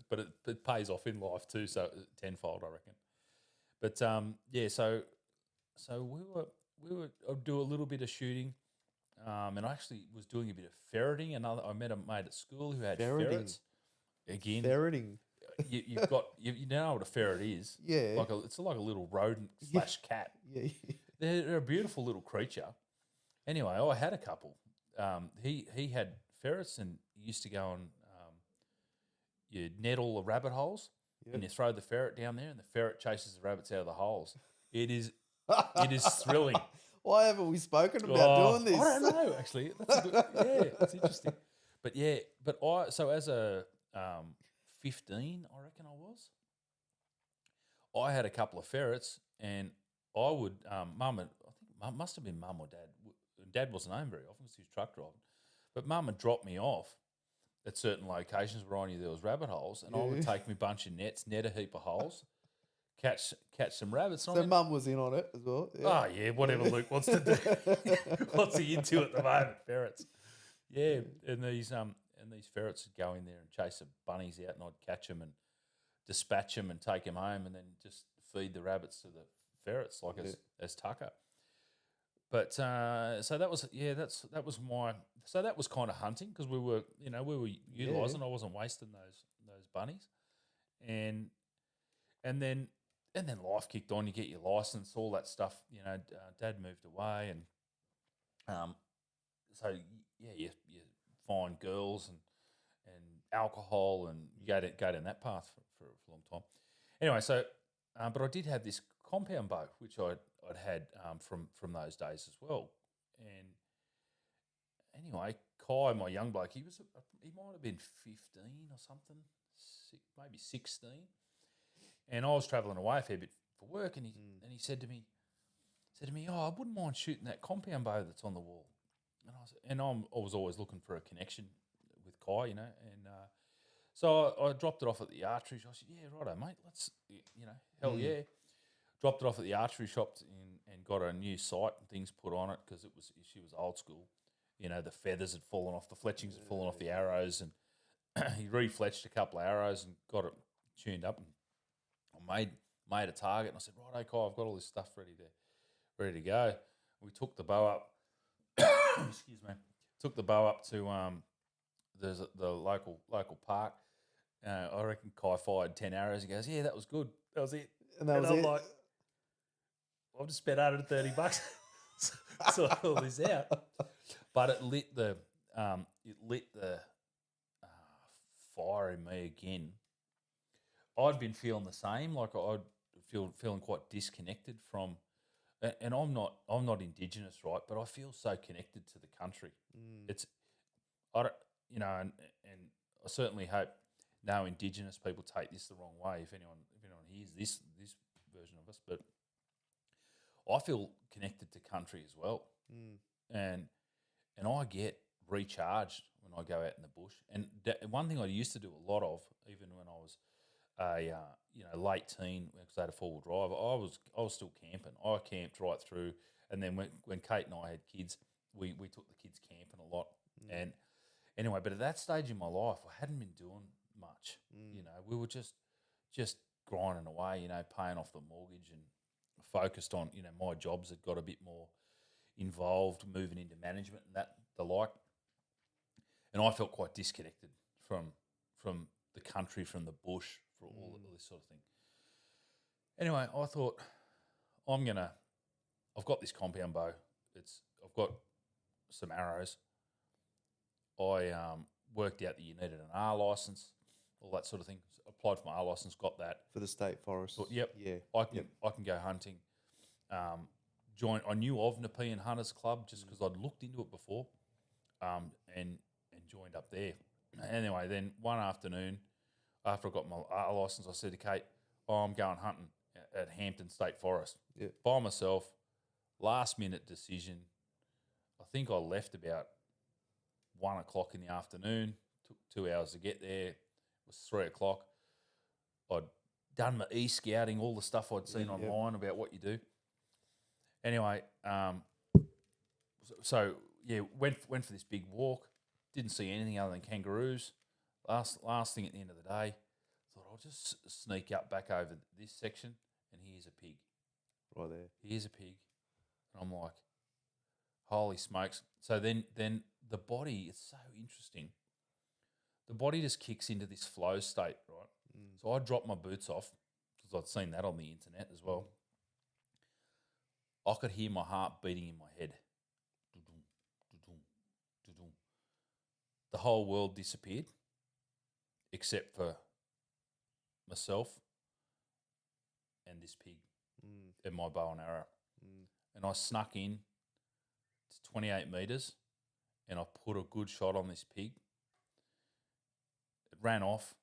it pays off in life too, so tenfold, I reckon. But so we were I'd do a little bit of shooting, and I actually was doing a bit of ferreting. I met a mate at school who had ferrets. Again, ferreting. You know what a ferret is? Yeah, it's like a little rodent / cat. Yeah, they're a beautiful little creature. Anyway, I had a couple. He had ferrets, and he used to go and you net all the rabbit holes, and you throw the ferret down there, and the ferret chases the rabbits out of the holes. It is thrilling. Why haven't we spoken about doing this? I don't know, actually. It's interesting. But as a 15, I reckon I had a couple of ferrets, and I would, Mum, I think must have been Mum or Dad. Dad wasn't home very often because he was truck driving. But Mum would drop me off at certain locations where I knew there was rabbit holes, and I would take my bunch of nets, net a heap of holes, catch some rabbits. So Mum was in on it as well. Yeah. Oh yeah, whatever Luke wants to do. What's he into at the moment? Ferrets. Yeah, and these ferrets would go in there and chase the bunnies out, and I'd catch them and dispatch them and take them home, and then just feed the rabbits to the ferrets as tucker. But so that was that was kind of hunting, because we were utilising. I wasn't wasting those bunnies, and then life kicked on. You get your license, all that stuff. Dad moved away, and so you find girls and alcohol, and you go down that path for a long time. Anyway, so but I did have this compound bow, which I'd had from those days as well. And anyway, Kai, my young bloke, he might have been 15 or something, maybe 16. And I was travelling away a fair bit for work, and he said to me, "Oh, I wouldn't mind shooting that compound bow that's on the wall." And I was always looking for a connection with Kai, and So I dropped it off at the archery shop. I said, yeah, righto, mate. Let's, hell yeah. Dropped it off at the archery shop and got a new sight and things put on it because she was old school. The feathers had fallen off, the fletchings had fallen off the arrows, and he refletched a couple of arrows and got it tuned up. And I made a target, and I said, right, okay, I've got all this stuff ready to go. We took the bow up. Excuse me. Took the bow up to there's the local park. I reckon Kai fired 10 arrows. He goes, yeah, that was good. That was it. And that was I'm it. like, I've just spent $130 so all this out. But it lit the fire in me again. I'd been feeling the same, like I'd feeling quite disconnected from, and I'm not Indigenous, right? But I feel so connected to the country. It's, I don't, and I certainly hope no Indigenous people take this the wrong way. If anyone hears this version of us, but I feel connected to country as well, and I get recharged when I go out in the bush. And one thing I used to do a lot of, even when I was a late teen, because I had a 4-wheel drive, I was still camping. I camped right through, and then when Kate and I had kids, we took the kids camping a lot. And anyway, but at that stage in my life, I hadn't been doing much. We were just grinding away, paying off the mortgage and focused on, my jobs had got a bit more involved, moving into management and the like. And I felt quite disconnected from the country, from the bush, for all this sort of thing. Anyway, I thought I've got this compound bow. I've got some arrows. I worked out that you needed an R license, all that sort of thing. Applied for my R license, got that for the state forest. Thought, yep, yeah, I can go hunting. I knew of Nepean Hunters Club just because I'd looked into it before, and joined up there. Anyway, then one afternoon after I got my R license, I said to Kate, I'm going hunting at Hampton State Forest by myself. Last minute decision. I think I left about 1 o'clock in the afternoon. Took 2 hours to get there. It was 3 o'clock. I'd done my e-scouting, all the stuff I'd seen online about what you do. Anyway, went for this big walk. Didn't see anything other than kangaroos. Last thing at the end of the day, thought I'll just sneak up back over this section, and here's a pig. Right there. Here's a pig. And I'm like, holy smokes. So then the body, it's so interesting. The body just kicks into this flow state, right? So I dropped my boots off because I'd seen that on the internet as well. I could hear my heart beating in my head. Du-dum, du-dum, du-dum. The whole world disappeared except for myself and this pig and my bow and arrow. And I snuck in to 28 metres and I put a good shot on this pig. It ran off,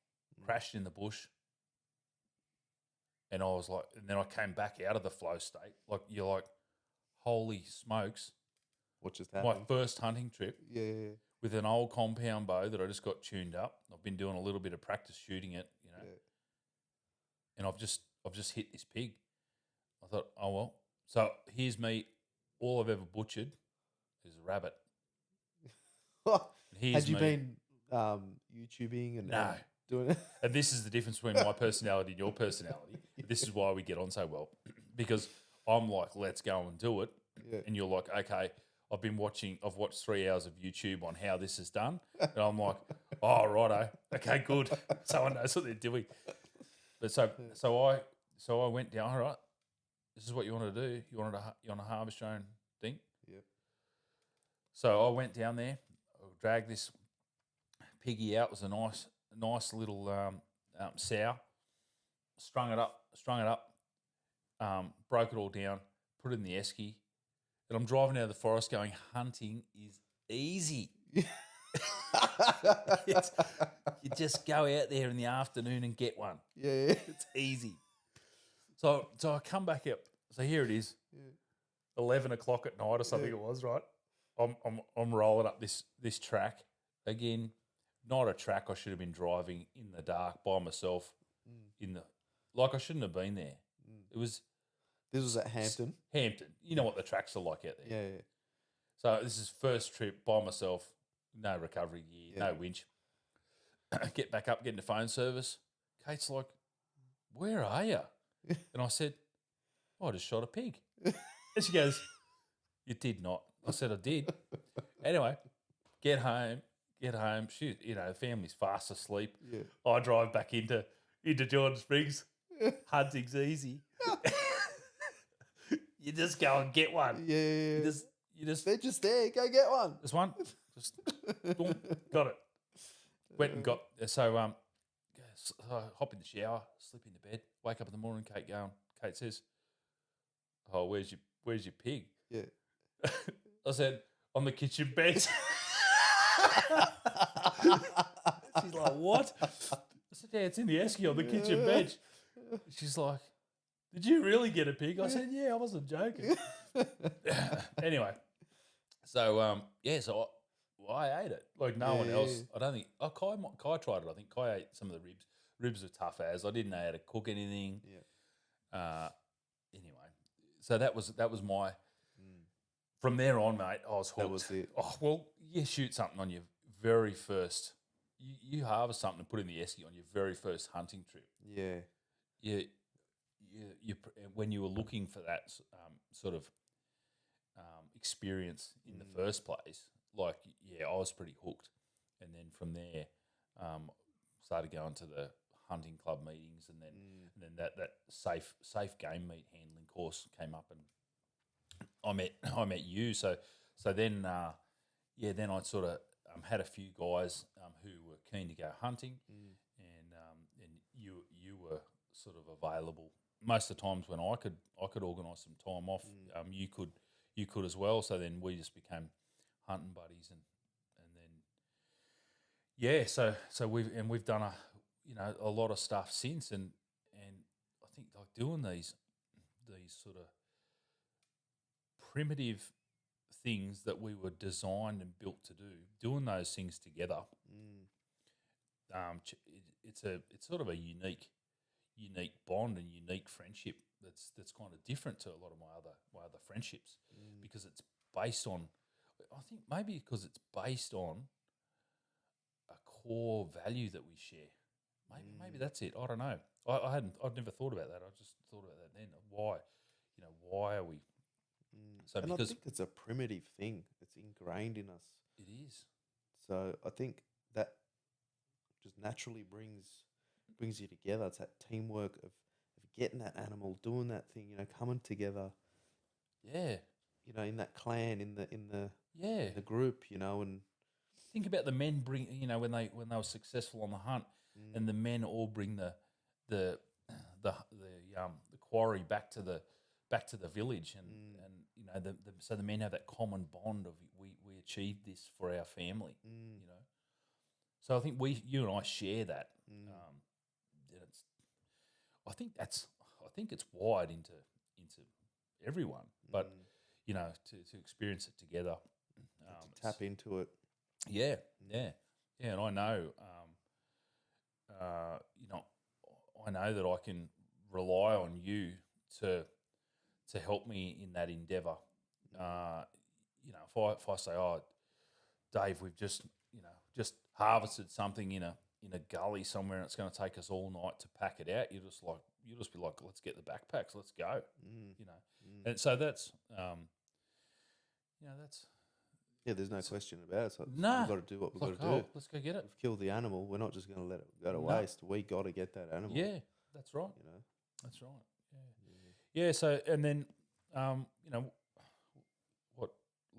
crashed in the bush. And I was like, and then I came back out of the flow state. Like, you're like, holy smokes. What just happened? My first hunting trip with an old compound bow that I just got tuned up. I've been doing a little bit of practice shooting it, and I've just hit this pig. I thought, oh well. So here's me. All I've ever butchered is a rabbit. Had you been YouTubing and doing it? And this is the difference between my personality and your personality. This is why we get on so well, because I'm like, let's go and do it, and you're like, okay. I've watched 3 hours of YouTube on how this is done. And I'm like, oh, righto. Okay, good. Someone knows what they're doing. But so I went down, all right, this is what you want to do. You want a harvest your own thing? Yep. So I went down there, dragged this piggy out. It was a nice little sow. Strung it up, broke it all down, put it in the esky. And I'm driving out of the forest going, hunting is easy. You just go out there in the afternoon and get one. Yeah. It's easy. So I come back up. So here it is, 11 o'clock at night or something it was, right? I'm rolling up this track again, not a track I should have been driving in the dark by myself. I shouldn't have been there. It was This was at Hampton. Hampton. You know what the tracks are like out there. Yeah. So this is first trip by myself. No recovery gear, no winch. Get back up, get into phone service. Kate's like, "Where are you?" And I said, "I just shot a pig." And she goes, "You did not." I said, "I did." Anyway, get home. She, the family's fast asleep. Yeah. I drive back into Jordan Springs. Hunting's easy. You just go and get one. Yeah. You just They're just there. Go get one. Just one. Just boom, got it. Went and got so I hop in the shower, slip into bed, wake up in the morning. Kate says, "Oh, where's your pig?" Yeah. I said, "On the kitchen bench." She's like, "What?" I said, "Yeah, it's in the esky on the kitchen bench." She's like, "Did you really get a pig?" I said, "Yeah, I wasn't joking." Anyway, so so I ate it like no one else. I don't think. Oh, Kai tried it. I think Kai ate some of the ribs. Ribs are tough as. I didn't know how to cook anything. Yeah. Anyway, so that was my. From there on, mate, I was hooked. That was it. Oh well, you shoot something on your very first. You harvest something and put in the esky on your very first hunting trip. Yeah. You when you were looking for that sort of experience in the first place, I was pretty hooked, and then from there, started going to the hunting club meetings, and then that safe game meat handling course came up, and I met you. So then then I sort of had a few guys who were keen to go hunting, and you were sort of available most of the times when I could organise some time off. You could as well. So then we just became hunting buddies, and then so we've done a lot of stuff since, and I think like doing these sort of primitive things that we were designed and built to do, doing those things together. It's sort of a unique bond and unique friendship that's kind of different to a lot of my other friendships, because it's based on, I think maybe because it's based on a core value that we share. Maybe that's it. I don't know. I'd never thought about that. I just thought about that then. Why are we? So and because I think it's a primitive thing. It's ingrained in us. it is. So I think that just naturally brings you together. It's that teamwork of getting that animal, doing that thing, coming together. Yeah. In that clan, in the group, and think about the men bring, when they were successful on the hunt, and the men all bring the quarry back to the village, and so the men have that common bond of we achieved this for our family, So I think you and I share that. I think it's wired into everyone, but to experience it together, to tap into it. Yeah, and I know, I know that I can rely on you to help me in that endeavour. If I say, "Oh, Dave, we've just harvested something in a gully somewhere, and it's going to take us all night to pack it out," you'll just be like, "Let's get the backpacks, let's go," And so that's, that's. Yeah, there's no question about it. So we've got to do what we've got to do. Let's go get it. We've killed the animal. We're not just going to let it go to waste. We got to get that animal. Yeah, that's right. That's right. Yeah. So and then, what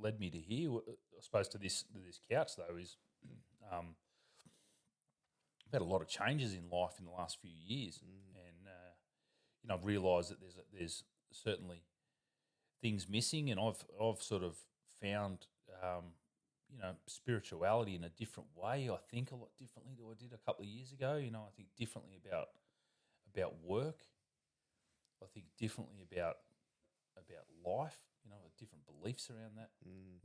led me to here, I suppose, to this couch though, is I've had a lot of changes in life in the last few years, and I've realised that there's certainly things missing, and I've sort of found spirituality in a different way. I think a lot differently than I did a couple of years ago. I think differently about work. I think differently about life. Different beliefs around that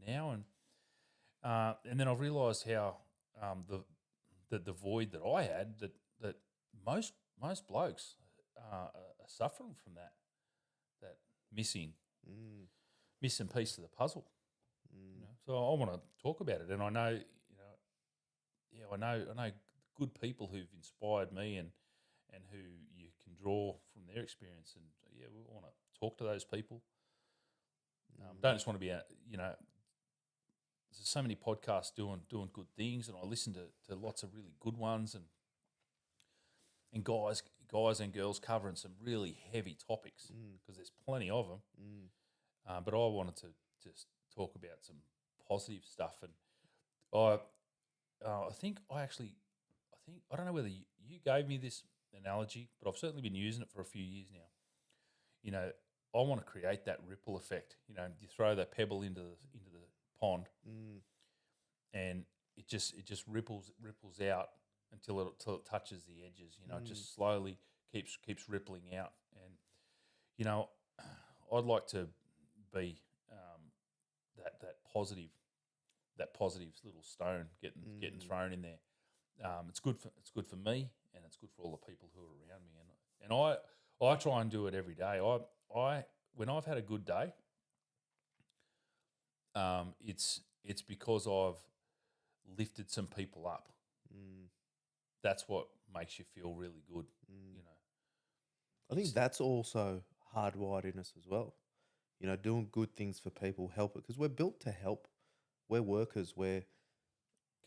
now, and then I've realised how the void that I had that most blokes are suffering from that missing piece of the puzzle. You know? So I want to talk about it, and I know, I know good people who've inspired me and who you can draw from their experience, and we want to talk to those people. Don't just want to be there's so many podcasts doing good things, and I listen to lots of really good ones, and guys and girls covering some really heavy topics because there's plenty of them. But I wanted to just talk about some positive stuff, and I think I don't know whether you gave me this analogy, but I've certainly been using it for a few years now. You know, I want to create that ripple effect. You know, you throw that pebble into the pond, and it just ripples out until it touches the edges. You know, it just slowly keeps rippling out, and you know, I'd like to be that positive little stone getting thrown in there. It's good for me, and it's good for all the people who are around me, and I try and do it every day. I when I've had a good day, it's because I've lifted some people up. That's what makes you feel really good. You know, I think that's also hardwired in us as well. You know, doing good things for people, help it, because we're built to help. We're workers. We're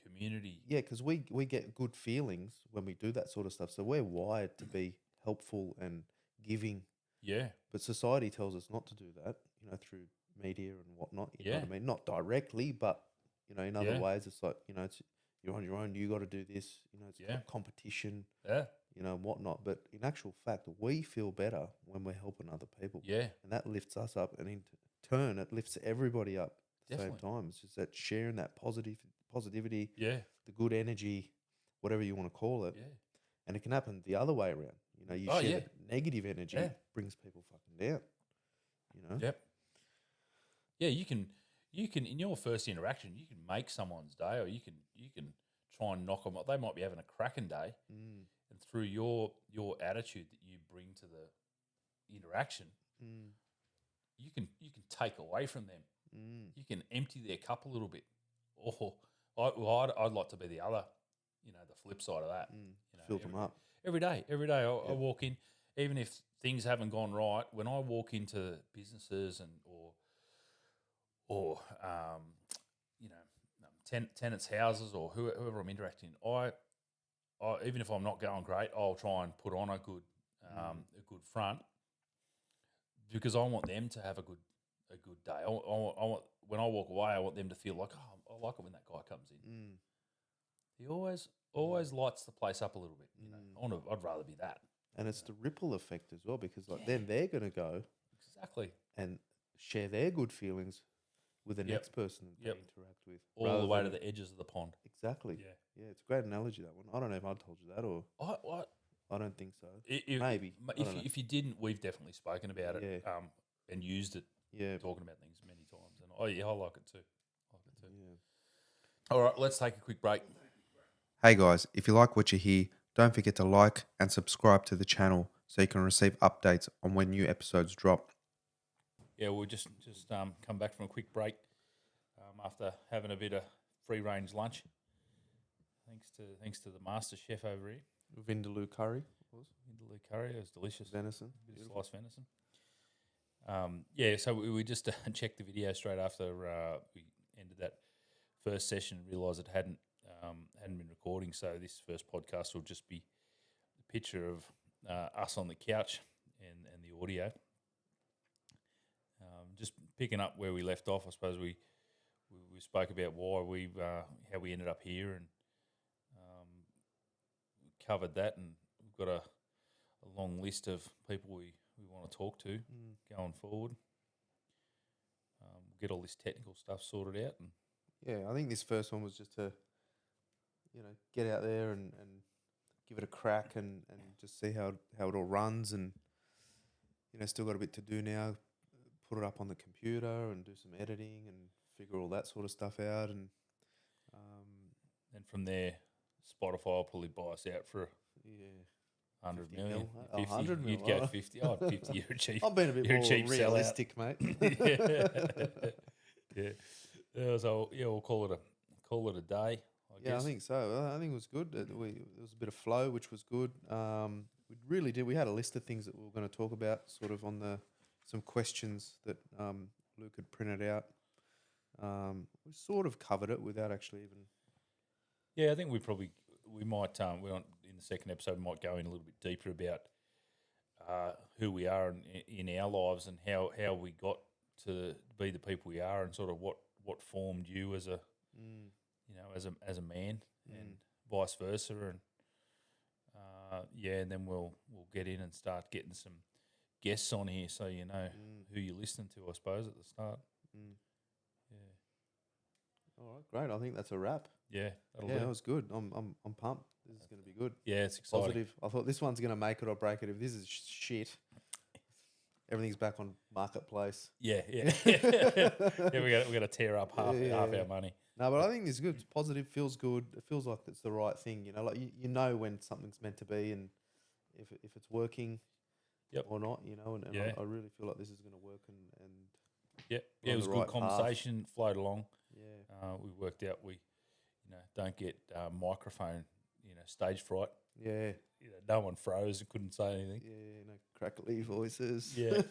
community. Yeah, because we get good feelings when we do that sort of stuff. So we're wired to be helpful and giving. Yeah. But society tells us not to do that, you know, through media and whatnot. You know what I mean? Not directly, but, you know, in other ways, it's like, you know, it's you're on your own, you got to do this. You know, it's competition, you know, and whatnot. But in actual fact, we feel better when we're helping other people. Yeah. And that lifts us up. And in turn, it lifts everybody up at the same time. It's just that sharing that positivity, the good energy, whatever you want to call it. Yeah. And it can happen the other way around. You know, you share the negative energy, brings people fucking down. You know? Yep. Yeah, you can in your first interaction, you can make someone's day, or you can try and knock them up. They might be having a cracking day, and through your attitude that you bring to the interaction, you can take away from them. You can empty their cup a little bit. Or I'd like to be the other, you know, the flip side of that. You know, fill them up every day. I walk in, even if things haven't gone right. When I walk into businesses or you know, tenants' houses or whoever I'm interacting, I even if I'm not going great, I'll try and put on a good front, because I want them to have a good day. I want when I walk away, I want them to feel like, oh, I like it when that guy comes in. He always lights the place up a little bit. You know, I'd rather be that. And it's the ripple effect as well, because like then they're going to go and share their good feelings with the next person that they interact with, all the way to the edges of the pond. Exactly. Yeah, it's a great analogy, that one. I don't know if I told you that, or I don't think so. Maybe if you didn't, we've definitely spoken about it and used it. Yeah, talking about things many times, and I like it too. Yeah. All right, let's take a quick break. Hey guys, if you like what you hear, don't forget to like and subscribe to the channel so you can receive updates on when new episodes drop. Yeah, we'll just come back from a quick break after having a bit of free range lunch. Thanks to the master chef over here. Vindaloo curry. It was delicious. Venison. Bit of sliced venison. So we just checked the video straight after we ended that first session and realised it hadn't been recording. So this first podcast will just be the picture of us on the couch and the audio. Just picking up where we left off, I suppose we spoke about why how we ended up here, and covered that, and we've got a long list of people we want to talk to going forward. We'll get all this technical stuff sorted out, and I think this first one was just to, you know, get out there and give it a crack and just see how it all runs, and you know, still got a bit to do now. Put it up on the computer and do some editing and figure all that sort of stuff out, and from there Spotify will probably buy us out for Yeah. 100 50 million. mil. 50, 100 mil. You'd go 50. Oh, 50, you're a cheap. I've been a bit you're more a cheap realistic, mate. yeah. So we'll call it a day. I guess. I think so. I think it was good. There was a bit of flow, which was good. We really did. We had a list of things that we were going to talk about, sort of on some questions that Luke had printed out. We sort of covered it without actually even. Yeah, I think we might in the second episode might go in a little bit deeper about who we are in our lives and how we got to be the people we are, and sort of what formed you as a as a man, and vice versa, and and then we'll get in and start getting some guests on here, so you know who you're listening to, I suppose, at the start. Yeah. All right, great. I think that's a wrap. Yeah, that was good. I'm pumped. This is going to be good. Yeah, it's exciting. Positive. I thought this one's going to make it or break it. If this is shit, everything's back on marketplace. Yeah. We got to tear up half our money. No, but I think this is good. It's positive, feels good. It feels like it's the right thing. You know, like you know when something's meant to be, and if it's working, or not. You know, and I really feel like this is going to work. And it was a good conversation. Flowed along. Yeah, we worked out we don't get microphone stage fright. Yeah, no one froze and couldn't say anything. Yeah, no crackly voices. Yeah.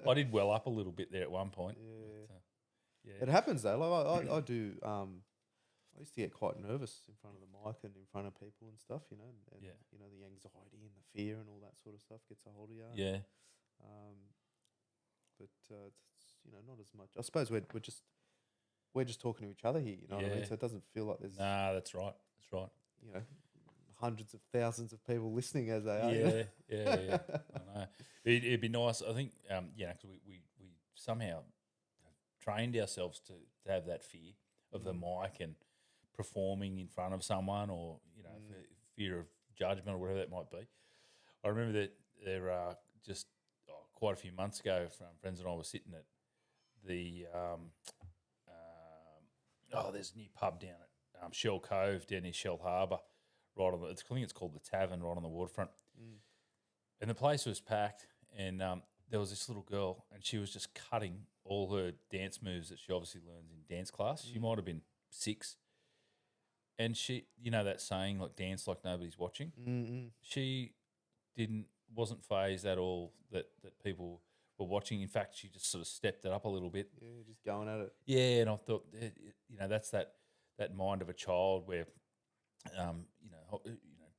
I did well up a little bit there at one point. Yeah. It happens though. Like I do. I used to get quite nervous in front of the mic and in front of people and stuff. And the anxiety and the fear and all that sort of stuff gets a hold of you. Yeah. But it's not as much. I suppose we're just talking to each other here. You know what I mean? So it doesn't feel like there's. Nah, that's right. Hundreds of thousands of people listening as they are. Yeah. I know. It'd be nice. I think, because we somehow trained ourselves to have that fear of the mic and performing in front of someone, or fear of judgment or whatever that might be. I remember that there just quite a few months ago, friends and I were sitting at the there's a new pub down at Shell Cove down near Shell Harbour. I think it's called the Tavern, right on the waterfront. And the place was packed, and there was this little girl, and she was just cutting all her dance moves that she obviously learns in dance class. She might have been 6. And she, that saying, like, dance like nobody's watching. She wasn't phased at all that people were watching. In fact, she just sort of stepped it up a little bit. Yeah, just going at it. Yeah, and I thought, that's that mind of a child where,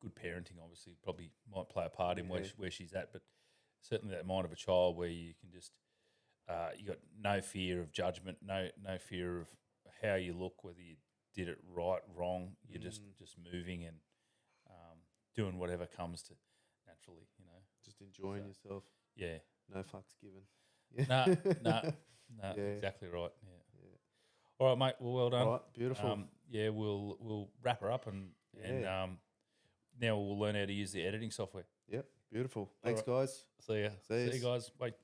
good parenting obviously probably might play a part in where she's at, but certainly that mind of a child where you can just, you got no fear of judgment, no fear of how you look, whether you did it right, wrong. You're just moving and doing whatever comes to naturally, Just enjoying yourself. Yeah. No fucks given. No, exactly right. Yeah. All right, mate. Well done. All right, beautiful. We'll wrap her up and now we'll learn how to use the editing software. Yep, beautiful. Thanks, guys. See ya. See you guys. Bye.